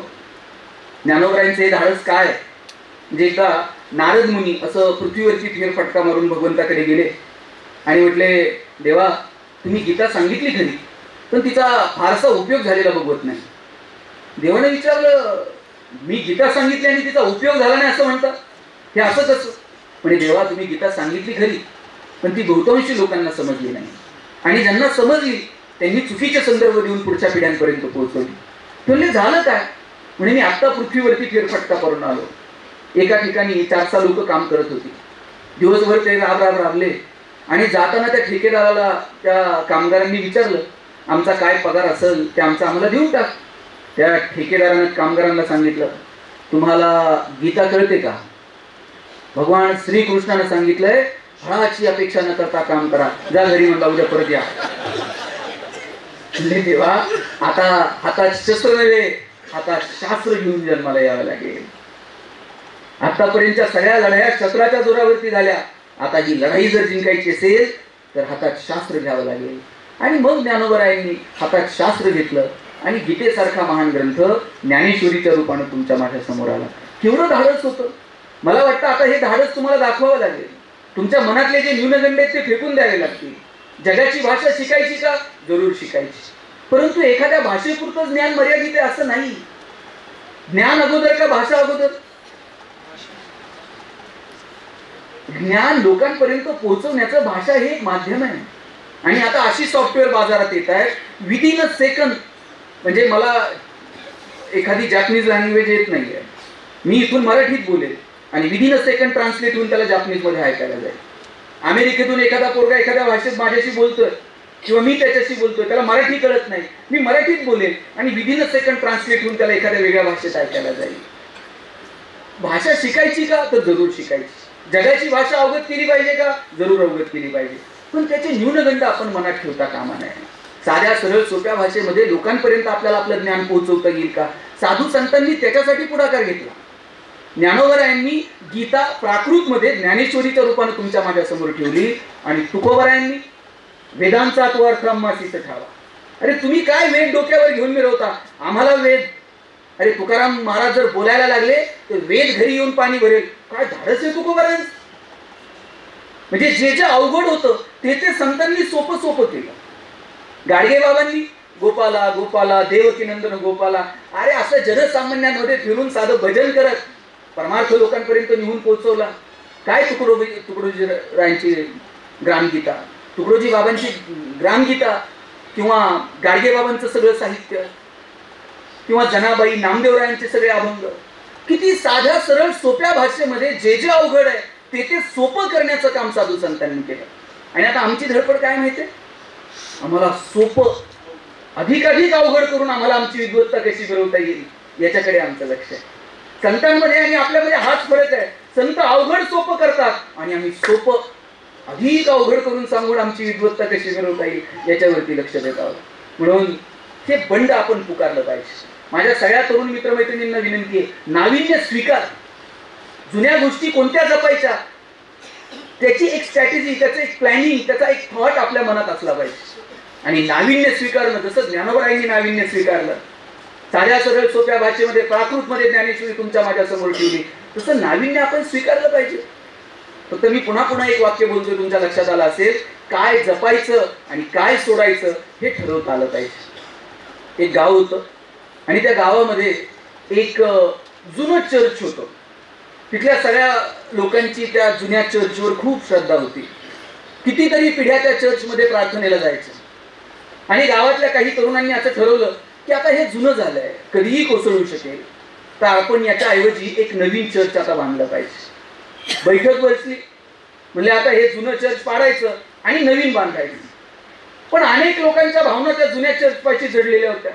ज्ञानोबरायांचे हे धाडस काय? म्हणजे एकदा नारद मुनी असं पृथ्वीवरती फेरफटका मारून भगवंताकडे गेले आणि म्हटले, देवा तुम्ही गीता सांगितली खरी, पण तिचा फारसा उपयोग झालेला बघवत नाही. देवाने विचारलं, मी गीता सांगितली आणि तिचा उपयोग झाला नाही असं म्हणतात, हे असं कसं? म्हणजे देवा तुम्ही गीता सांगितली खरी, पण ती बहुतांशी लोकांना समजली नाही. आणि ज्यांना समजली त्यांनी चुकीचे संदर्भ देऊन पुढच्या पिढ्यांपर्यंत पोहोचवली. म्हणजे झालं काय? म्हणजे मी आत्ता पृथ्वीवरती फेरफटका करून आलो. एका ठिकाणी 4-6 लोक काम करत होती. दिवसभर ते राबले आणि जाताना त्या ठेकेदाराला त्या कामगारांनी विचारलं, आमचा काय पगार असेल ते आम्हाला देऊन टाक. त्या ठेकेदारानं कामगारांना सांगितलं, तुम्हाला गीता कळते का? भगवान श्रीकृष्णानं सांगितलंय, फळाची अपेक्षा न करता काम करा. जा घरी म्हणला, उद्या परत या. तेव्हा आता हातात शस्त्र नव्हे, हातात शास्त्र घेऊन जन्माला यावं लागेल. आतापर्यंतच्या सगळ्या लढाया शस्त्राच्या जोरावरती झाल्या. आता ही लढाई जर जिंकायची असेल तर हातात शास्त्र घ्यावं लागेल. आणि मग ज्ञानोबरायांनी हातात शास्त्र घेतलं आणि गीतेसारखा महान ग्रंथ ज्ञानेश्वरीच्या रूपानं तुमच्या माझ्या समोर आला. केवढं धाडस होतं. मला वाटतं आता हे धाडस तुम्हाला दाखवावं लागेल. तुमच्या मनातले जे न्यूनगंड आहेत ते फेकून द्यावे लागतील. जगाची भाषा शिकायची का? जरूर शिकायची. परंतु एखाद्या भाषेपुरतं ज्ञान मर्यादित आहे असं नाही. ज्ञान अगोदर का भाषा अगोदर? ज्ञान लोकांपर्यंत पोहोचवण्याचं भाषा हे एक माध्यम आहे. आणि आता अशी सॉफ्टवेअर बाजारात येत आहे, विदिन अ सेकंद. म्हणजे मला एखादी जॅपनीज लँग्वेज येत नाहीये, मी इथून मराठीत बोलेल आणि विदिन अ सेकंड ट्रान्सलेट होऊन त्याला जॅपनीज मध्ये ऐकायला जाईल. अमेरिकेतून एखादा पोरगा एखाद्या भाषेत माझ्याशी बोलतोय किंवा मी त्याच्याशी बोलतोय, त्याला मराठी कळत नाही, मी मराठीत बोलेल आणि विदिन अ सेकंड ट्रान्सलेट होऊन त्याला एखाद्या वेगळ्या भाषेत ऐकायला जाईल. भाषा शिकायची का? तर जरूर शिकायची. जगाची भाषा अवगत केली पाहिजे का? जरूर अवगत केली पाहिजे. पण त्याचे न्यूनगंड आपण मनात ठेवता कामा नये. साध्या सरळ सोप्या भाषेमध्ये लोकांपर्यंत आपल्याला आपलं ज्ञान पोहोचवता येईल का? साधू संतांनी त्याच्यासाठी पुढाकार घेतला. ज्ञानोबरायांनी गीता प्राकृतमध्ये ज्ञानेश्वरीच्या रूपाने तुमच्या माझ्या समोर ठेवली आणि तुकोबरायांनी वेदांचा तो अर्थ आम्हासीच ठावा. अरे तुम्ही काय वेद डोक्यावर घेऊन मिरवता? आम्हाला वेद. अरे तुकाराम महाराज जर बोलायला लागले तर वेद घरी येऊन पाणी भरेल. काय धाडस आहे तुकोबरायांचं. म्हणजे जे जे अवघड होतं ते संतांनी सोपं केलं. गाडगे बाबांनी गोपाला गोपाला देवकी नंदन गोपाला, अरे असं जनसामान्यांमध्ये फिरून साधं भजन करत परमार्थ लोकांपर्यंत निघून पोहोचवला. काय तुकडोजी रायांची ग्रामगीता, तुकडोजी बाबांची ग्रामगीता किंवा गाडगे बाबांचं सगळं साहित्य किंवा जनाबाई नामदेवरायांचे सगळे अभंग, किती साध्या सरळ सोप्या भाषेमध्ये जे जे अवघड आहे ते सोपं करण्याचं काम साधू संतांनी केलं. आणि आता आमची धडपड काय माहितीये? आम्हाला सोपं अधिक अवघड करून आम्हाला आमची विद्वत्ता कशी मिळवता येईल याच्याकडे आमचं लक्ष आहे. संतांमध्ये आणि आपल्यामध्ये हाच फरक आहे. संत अवघड सोपं करतात आणि आम्ही सोपं अधिक अवघड करून सांगून आमची विद्वत्ता कशी मिळवता येईल याच्यावरती लक्ष देत आहोत. म्हणून हे बंड आपण पुकारलं पाहिजे. माझ्या सगळ्या तरुण मित्रमैत्रिणींना विनंती आहे, नाविन्य स्वीकार. जुन्या गोष्टी कोणत्या जपायच्या त्याची एक स्ट्रॅटेजी, त्याचं एक प्लॅनिंग, त्याचा एक थॉट आपल्या मनात असला पाहिजे. आणि नाविन्य स्वीकारणं, जसं ज्ञानोबरायांनी नाविन्य स्वीकारलं, साध्या सरळ सोप्या भाषेमध्ये प्राकृतमध्ये ज्ञानेश्वरी तुमच्या माझ्या समोर ठेवली, तसं नाविन्य आपण स्वीकारलं पाहिजे. फक्त मी पुन्हा एक वाक्य बोलतोय, तुमच्या लक्षात आलं असेल, काय जपायचं आणि काय सोडायचं हे ठरवता आलं पाहिजे. एक गाव होतं आणि त्या गावामध्ये एक जुनं चर्च होतं. तिथल्या सगळ्या लोकांची त्या जुन्या चर्चवर खूप श्रद्धा होती. कितीतरी पिढ्या त्या चर्चमध्ये प्रार्थनेला जायचं. आणि गावातल्या काही तरुणांनी असं ठरवलं की आता हे जुनं झालंय, कधीही कोसळू शकेल, तर आपण याच्या ऐवजी एक नवीन चर्च आता बांधलं पाहिजे. बैठक बसली, म्हणजे आता हे जुनं चर्च पाडायचं आणि नवीन बांधायचं. पण अनेक लोकांच्या भावना त्या जुन्या चर्च पाशी जडलेल्या होत्या.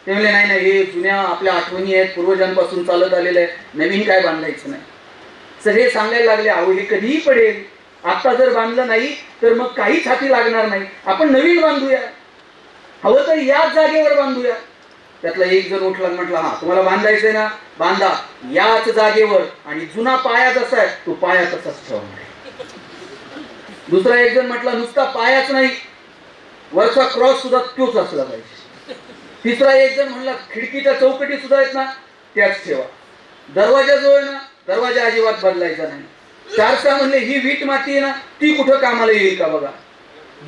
ते म्हणले नाही, हे जुन्या आपल्या आठवणी आहेत, पूर्वजांपासून चालत आलेलं आहे, नवीन काय बांधायचं नाही. सगळे सांगायला लागले, अहो हे कधीही पडेल, आता जर बांधलं नाही तर मग काहीच हाती लागणार नाही, आपण नवीन बांधूया, हवं तर याच जागेवर बांधूया. त्यातला एक जण उठला म्हटला, हा तुम्हाला बांधायचंय ना, बांधा याच जागेवर, आणि जुना पाया जसा आहे तो पाया तसाच ठेवा. दुसरा एक जण म्हटला, नुसता पायाच नाही, वरचा क्रॉस सुद्धा तोच असला पाहिजे. तिसरा एक जण म्हणला, खिडकीच्या चौकटी सुद्धा आहेत ना त्याच ठेवा. दरवाजा जो आहे ना, दरवाजा अजिबात बदलायचा नाही. चारसा म्हणले, ही वीट माती आहे ना ती कुठं कामाला येईल का बघा.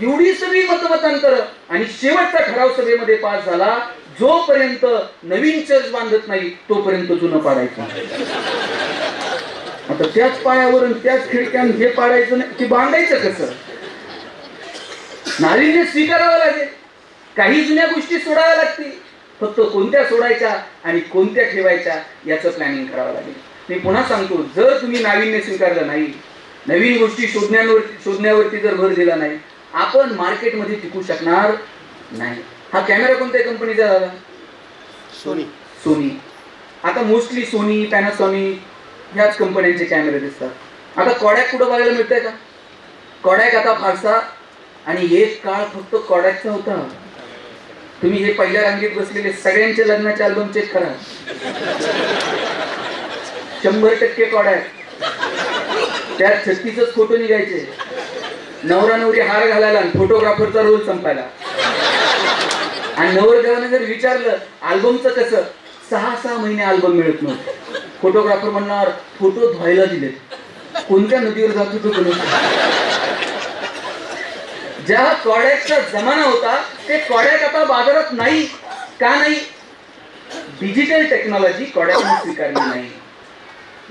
एवढी सगळी मतमतांतर आणि शेवटचा ठराव सभेमध्ये पास झाला, जोपर्यंत नवीन चर्च बांधत नाही तोपर्यंत जुनं पाडायचं. आता त्याच पायावरून त्याच खिडक्यान हे पाडायचं नाही की बांधायचं कसं? नाविन्य स्वीकारावं लागेल, काही जुन्या गोष्टी सोडाव्या लागतील. फक्त कोणत्या सोडायच्या आणि कोणत्या ठेवायच्या याचं प्लॅनिंग करावं लागेल. मी पुन्हा सांगतो, जर तुम्ही नाविन्य स्वीकारलं नाही, नवीन गोष्टी शोधण्यावरती जर भर दिला नाही, आपण मार्केटमध्ये टिकू शकणार नाही. हा कॅमेरा कोणत्या कंपनीचा झाला? सोनी. आता मोस्टली सोनी, पॅनासॉनिक ह्याच कंपन्यांचे कॅमेरे दिसतात. आता कॉडॅक कुठं बघायला मिळतंय का? कॉडॅक आता फारसा, आणि एक काळ फक्त कॉडॅकचा होता. तुम्ही हे पहिल्या रांगेत बसलेले सगळ्यांचे लग्नाचे अल्बम चेक करा, 100% कॉडॅक. त्यात 36च फोटो निघायचे. नवरा नवरी हार घालायला आणि फोटोग्राफरचा रोल संपायला. आणि नवरदेवाने जर विचारलं अल्बमचं कसं, 6 महिने अल्बम मिळत नव्हतं. फोटोग्राफर म्हणणार फोटो धुवायला दिले, कोणत्या नदीवर जात होतो. ज्या कॉडॅकचा जमाना होता ते कॉडॅक आता बाजारात नाही. का नाही? डिजिटल टेक्नॉलॉजी कॉडॅकने स्वीकारली नाही.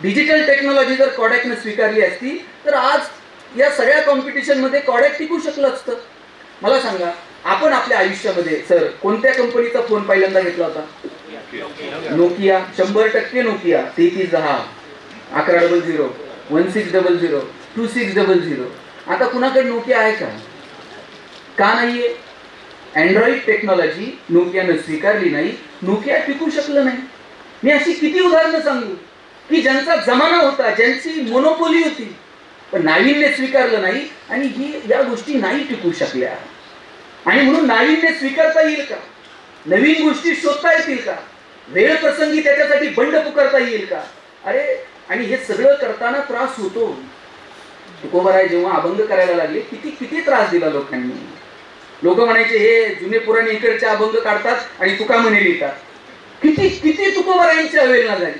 डिजिटल टेक्नॉलॉजी जर कॉडॅकने स्वीकारली असती तर आज या सगळ्या कॉम्पिटिशन मध्ये कॉडॅक टिकू शकलं असतं. मला सांगा, आपण आपल्या आयुष्यामध्ये सर कोणत्या कंपनीचा फोन पहिल्यांदा घेतला होता? नोकिया. 100% नोकिया. 3310, 1100, 1600, 2600. आता कुणाकडे नोकिया आहे का? का नाहीये? अँड्रॉइड टेक्नॉलॉजी नोकियानं स्वीकारली नाही, नोकिया टिकू शकलं नाही. मी अशी किती उदाहरणं सांगू की ज्यांचा जमाना होता, ज्यांची मोनोपोली होती, पण नाविन्य स्वीकारलं नाही आणि या गोष्टी नाही टिकू शकल्या. आणि म्हणून नाविन्य स्वीकारता येईल का? नवीन गोष्टी शोधता येतील का? वेळ प्रसंगी त्याच्यासाठी बंड पुकारता येईल का? अरे, आणि हे सगळं करताना त्रास होतो. तुकोबाराय जेव्हा अभंग करायला लागले, किती त्रास दिला लोकांनी. लोक म्हणायचे हे जुने पुराणे इकडचे अभंग काढतात आणि तुका म्हणे लिहितात. किती तुकोबारायांची अवहेलना झाली.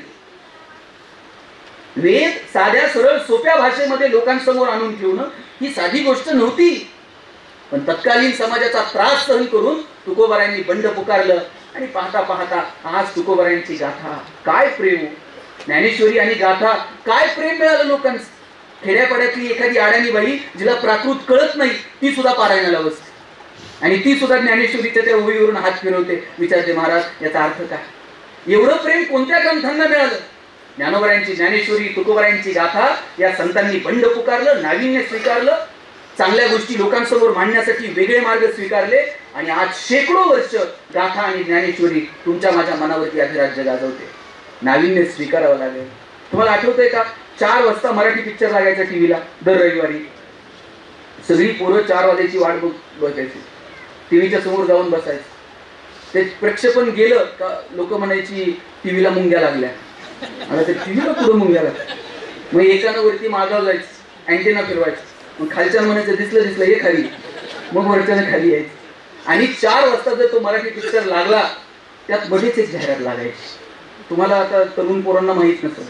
वेद साध्या सरळ सोप्या भाषेमध्ये लोकांसमोर आणून ठेवणं ही साधी गोष्ट नव्हती. पण तत्कालीन समाजाचा त्रास सहन करून तुकोबारायांनी बंड पुकारलं. आणि पाहता पाहता आज तुकोबारायांची गाथा, काय प्रेम. ज्ञानेश्वरी आणि गाथा, काय प्रेम मिळालं लोकांचं. खेड्यापाड्यातली एखादी आड्यानी बाई जिला प्राकृत कळत नाही, ती सुद्धा पारायणाला बसते आणि ती सुद्धा ज्ञानेश्वरीच्या त्या ओळीवरून हात फिरवते, विचारते महाराज याचा अर्थ काय. एवढं प्रेम कोणत्या ग्रंथांना मिळालं? ज्ञानोबरायांची ज्ञानेश्वरी, तुकोबारायांची गाथा या संतांनी बंड पुकारलं, नाविन्य स्वीकारलं, चांगल्या गोष्टी लोकांसमोर मांडण्यासाठी वेगळे मार्ग स्वीकारले. आणि आज शेकडो वर्ष गाथा आणि ज्ञानेश्वरी तुमच्या माझ्या मनावरती अधिराज्य गाजवते. नाविन्य स्वीकारावं लागेल. तुम्हाला आठवतंय का, 4 वाजता मराठी पिक्चर लागायचा टीव्हीला दर रविवारी. सगळी पोरं 4 वाजायची वाट बघायची, टीव्हीच्या समोर जाऊन बसायचं. ते प्रक्षेपण गेलं का लोक म्हणायची टीव्हीला मुंग्या लागल्या. आता ते टीव्हीला पुढं मुंग्या लागल्या. मग एकानं वरती मागाव जायचं, अँटेना फिरवायचं, मग खालच्या म्हणायचं दिसलं हे खाली, मग वरच्यानं खाली यायचं. आणि 4 वाजता जर तो मराठी पिक्चर लागला त्यात मध्येच एक जाहिरात लागायची. तुम्हाला आता तरुण पोरांना माहीत नसेल,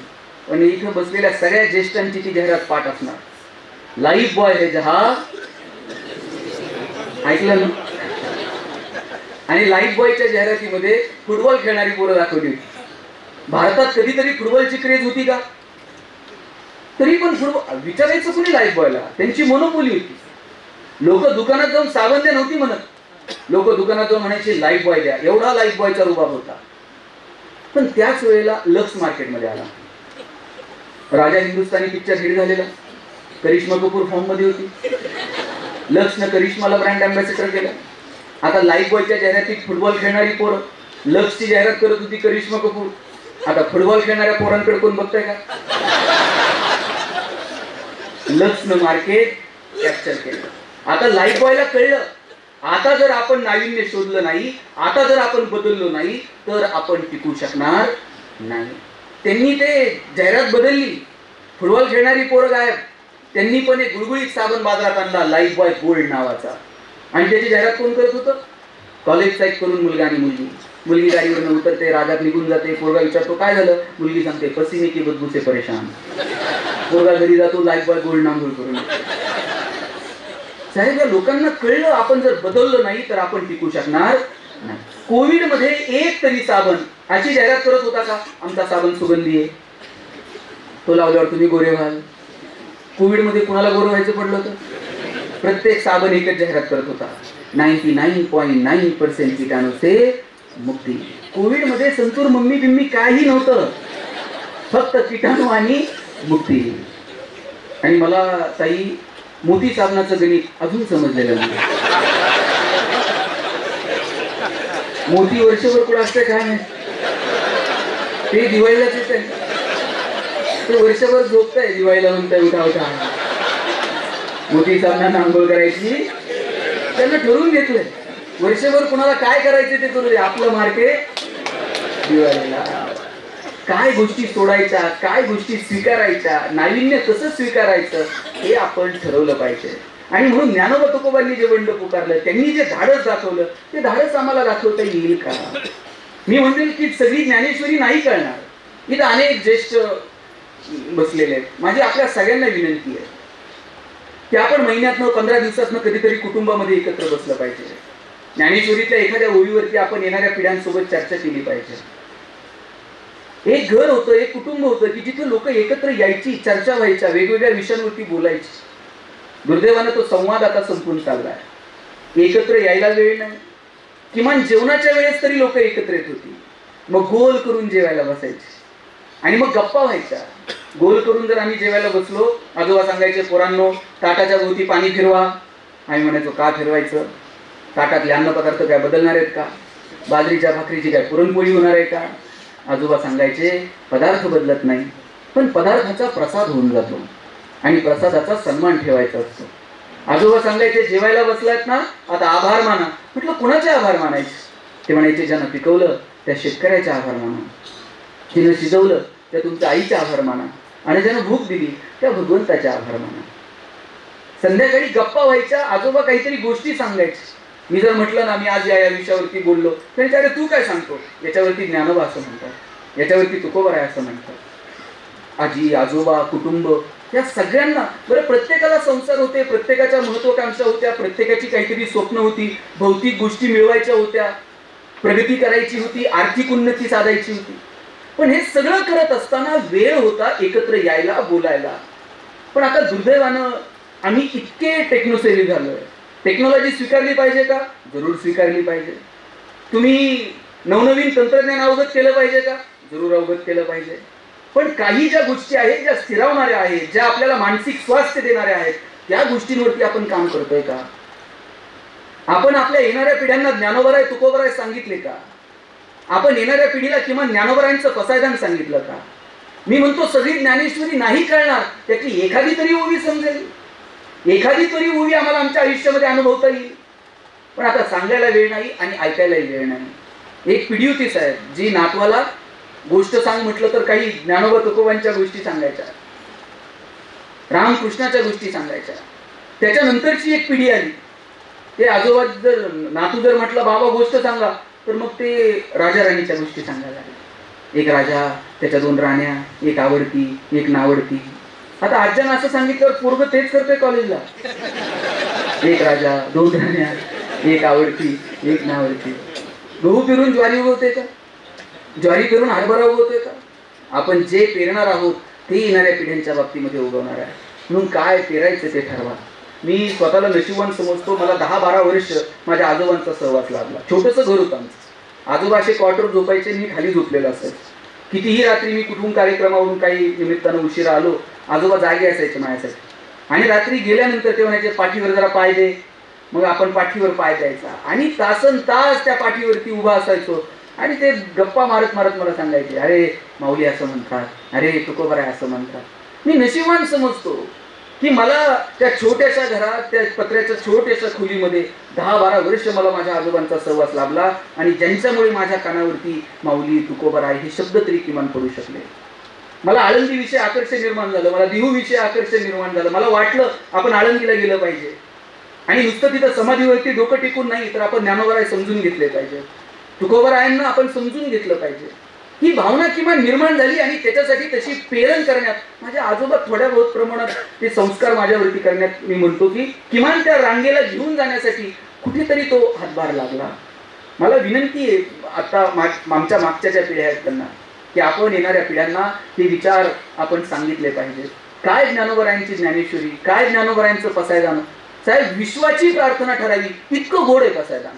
पण इथं बसलेल्या सगळ्या ज्येष्ठांची ती जाहिरात पाठ असणार. लाईफ बॉय है जहा, ऐकलं ना? आणि लाईफ बॉयच्या जाहिरातीमध्ये फुटबॉल खेळणारी पोरं दाखवली होती. भारतात कधीतरी फुटबॉलची क्रेज होती का? तरी पण फुटबॉल विचारायचं कुणी लाईफ बॉयला, त्यांची मोनोपोली होती. लोक दुकानात जाऊन साबण द्या नव्हती म्हणत, लोक दुकानात जाऊन म्हणायचे लाईफ बॉय द्या. एवढा लाईफ बॉयचा रुबाब होता. पण त्याच वेळेला लक्स मार्केटमध्ये आला. राजा हिंदुस्थानी पिक्चर हिट झालेला, करिश्मा कपूर फॉर्म मध्ये होती. लक्सनं करिश्माला ब्रँड अँबॅसेडर केलं. आता लाईफ बॉयच्या जाहिरातीत फुटबॉल खेळणारी पोरं, लक्सची जाहिरात करत होती करिश्मा कपूर. आता फुटबॉल खेळणाऱ्या पोरांकडे कोण बघताय का? लक्सनं मार्केट कॅप्चर केलं. आता लाईफ बॉयला कळलं, आता जर आपण नाविन्य शोधलं नाही, आता जर आपण बदललो नाही तर आपण टिकू शकणार नाही. त्यांनी ते जाहिरात बदलली. फुटबॉल खेळणारी पोरं गायब. त्यांनी पण एक गुळगुळीत साबण बाजारात आणला, लाईफ बॉय गोल्ड नावाचा. आणि त्याची जाहिरात कोण करत होतं? कॉलेजचा एक करून मुलगा आणि मुलगी. मुलगी गाडीवरनं उतरते, राजात निघून जाते. पोरगा विचारतो काय झालं? मुलगी सांगते पसीने की बदबू से परेशान. पोरगा घरी जातो, लाईफ बॉय गोल्ड नांघोळ करून. साहेब, या लोकांना कळलं आपण जर बदललो नाही तर आपण टिकू शकणार नाही. कोविड मध्ये एक तरी साबण अशी जाहिरात करत होता का, आमचा साबण सुगंधी आहे, तो लावल्यावर तुम्ही गोरे व्हाल? कोविड मध्ये कुणाला गोरे व्हायचं पडलं होतं? प्रत्येक साबण एकच जाहिरात करत होता, 99.9% कीटाणू से मुक्ती. कोविडमध्ये संतूर मम्मी बिम्मी काही नव्हतं, फक्त किटाणू आणि मुक्ती. आणि मला ताई मोती साबणाचं गणित अजून समजलेलं नाही. मोती वर्षभर कुठं असते काय नाही, ते दिवाळीलाच येते. ते वर्षभर झोपताय, दिवाळीला म्हणताय उठा उठा मोती साबणानं आंघोळ करायची. त्यांना ठरवून घेतलंय वर्षभर कुणाला काय करायचे ते करू दे, आपलं मार्केट दिवाळीला. काय गोष्टी सोडायच्या, काय गोष्टी स्वीकारायच्या, नाविन्य कसं स्वीकारायचं हे आपण ठरवलं पाहिजे. आणि म्हणून ज्ञानोबा तुकोबांनी जे बंड पुकारलं, त्यांनी जे धाडस दाखवलं, ते धाडस आम्हाला दाखवता येईल का? मी म्हणेल की सगळी ज्ञानेश्वरी नाही कळणार. इथं अनेक ज्येष्ठ बसलेले आहेत. माझी आपल्या सगळ्यांना विनंती आहे की आपण महिन्यातनं 15 दिवसातनं कधीतरी कुटुंबामध्ये एकत्र बसलं पाहिजे. ज्ञानेश्वरीतल्या एखाद्या ओळीवरती आपण येणाऱ्या पिढ्यांसोबत चर्चा केली पाहिजे. एक घर होतं, एक कुटुंब होतं की जिथे लोक एकत्र यायची, चर्चा व्हायच्या, वेगवेगळ्या विषयांवरती बोलायची. दुर्दैवानं तो संवाद आता संपून चाललाय. एकत्र यायला वेळ नाही. किमान जेवणाच्या वेळेस तरी लोक एकत्र येत होती. मग गोल करून जेवायला बसायचे आणि मग गप्पा व्हायच्या. गोल करून जर आम्ही जेवायला बसलो, आजोबा सांगायचे, पोरांनो ताटाच्या भोवती पाणी फिरवा. आम्ही म्हणायचो का फिरवायचं? ताटातले अन्न पदार्थ काय बदलणार आहेत का? बाजरीच्या भाकरीची काय पुरणपोळी होणार आहे का? आजोबा सांगायचे पदार्थ बदलत नाही, पण पदार्थाचा प्रसाद होऊन जातो आणि प्रसादाचा सन्मान ठेवायचा असतो. आजोबा सांगायचे जेवायला बसलात ना, आता आभार माना. म्हटलं कुणाचे आभार मानायचे? ते म्हणायचे ज्यानं पिकवलं त्या शेतकऱ्याचे आभार माना, तिनं शिजवलं त्या तुमच्या आईचे आभार माना, आणि ज्यानं भूक दिली त्या भगवंताचे आभार माना. संध्याकाळी गप्पा व्हायच्या. आजोबा काहीतरी गोष्टी सांगायचे. मी जर म्हटलं ना मी आज या विषयावरती बोललो, तर अरे तू काय सांगतो? याच्यावरती ज्ञानोबा असं म्हणतात, याच्यावरती तुकोबा आहे असं म्हणतात. आजी आजोबा कुटुंब या सगळ्यांना बरं, प्रत्येकाला संसार होते, प्रत्येकाच्या महत्वाकांक्षा होत्या, प्रत्येकाची काहीतरी स्वप्न होती, भौतिक गोष्टी मिळवायच्या होत्या, प्रगती करायची होती, आर्थिक उन्नती साधायची होती. पण हे सगळं करत असताना वेळ होता एकत्र यायला, बोलायला. पण आता दुर्दैवानं आम्ही इतके टेक्नोसेव्ही झालोय. टेक्नॉलॉजी स्वीकारली पाहिजे का? जरूर स्वीकारली पाहिजे. तुम्ही नवनवीन तंत्रज्ञान अवगत केलं पाहिजे का? जरूर अवगत केलं पाहिजे. पण काही ज्या गोष्टी आहेत, ज्या स्थिरावणाऱ्या आहेत, ज्या आपल्याला मानसिक स्वास्थ्य देणाऱ्या आहेत, त्या गोष्टींवरती आपण काम करतोय का? आपण आपल्या येणाऱ्या पिढ्यांना ज्ञानोबराय तुकोबराय सांगितले का? आपण येणाऱ्या पिढीला किमान ज्ञानोबरायांचं पसायदान सांगितलं का? मी म्हणतो सगळी ज्ञानेश्वरी नाही कळणार, त्यातली एखादी तरी ओवी समजेल, एखादी तरी ओवी आम्हाला आमच्या आयुष्यामध्ये अनुभवता येईल. पण आता सांगायला वेळ नाही आणि ऐकायलाही वेळ नाही. एक पिढी होती साहेब, जी नातवाला गोष्ट सांग म्हटलं तर काही ज्ञानोबा तुकोबांच्या गोष्टी सांगायच्या, रामकृष्णाच्या गोष्टी सांगायच्या. त्याच्यानंतरची एक पिढी आली, ते आजोबा जर नातू जर म्हटलं बाबा गोष्ट सांगा, तर मग ते राजा राणीच्या गोष्टी सांगायला लागले. एक राजा, त्याच्या 2 राण्या, एक आवडती एक नावडती. आता आज्यानं असं सांगितल्यावर पोरग तेच करतोय कॉलेजला. एक राजा 2 राण्या, एक आवडती एक नावडती. गहू पेरून ज्वारी उगवते का? ज्वारी पेरून हरभरा उगवते का? आपण जे पेरणार आहोत ते येणाऱ्या पिढ्यांच्या बाबतीमध्ये उगवणार आहे. म्हणून काय पेरायचं ते ठरवा. मी स्वतःला नशिबवान समजतो. मला 10-12 वर्ष माझ्या आजोबांचा सहवास लाभला. छोटंसं घर होतं आमचं. आजोबा असे क्वार्टर झोपायचे, मी खाली झोपलेलो असायचो. कितीही रात्री मी कुठून कार्यक्रमावरून काही निमित्तानं उशिरा आलो, आजोबा जागे असायचे माझ्यासाठी. आणि रात्री गेल्यानंतर ते म्हणायचे पाठीवर जरा पाय दे. मग आपण पाठीवर पाय द्यायचा आणि तासन तास त्या पाठीवरती उभा असायचो. आणि ते गप्पा मारत मारत मला सांगायचे, अरे माऊली असं म्हणतात, अरे तुकोबराय असं म्हणतात. मी नशिबवान समजतो की मला त्या छोट्याशा घरात, त्या पत्र्याच्या छोट्याशा खोलीमध्ये 10-12 वर्ष मला माझ्या आजोबांचा सहवास लाभला. आणि ज्यांच्यामुळे माझ्या कानावरती माऊली तुकोबराय हे शब्द तरी किमान पडू शकले. मला आळंदीविषयी आकर्षण निर्माण झालं, मला देहूविषयी आकर्षण निर्माण झालं. मला वाटलं आपण आळंदीला गेलं पाहिजे आणि नुसतं तिथं समाधीवरती डोकं टिकून नाही, तर आपण ज्ञानोबराय समजून घेतले पाहिजे, तुकोबरायांना आपण समजून घेतलं पाहिजे. ही भावना किमान निर्माण झाली आणि त्याच्यासाठी तशी प्रेरण करण्यात माझ्या आजोबा थोड्या बहुत प्रमाणात ते संस्कार माझ्यावरती करण्यात मी म्हणतो की किमान त्या रांगेला घेऊन जाण्यासाठी कुठेतरी तो हातभार लागला. मला विनंती आहे आता आमच्या मागच्या ज्या पिढ्या आहेत त्यांना, की आपण येणाऱ्या पिढ्यांना हे विचार आपण सांगितले पाहिजे. काय ज्ञानोबरायांची ज्ञानेश्वरी, काय ज्ञानोबरायांचं पसायदान. साहेब विश्वाची प्रार्थना ठरावी, इतकं गोड आहे पसायदान.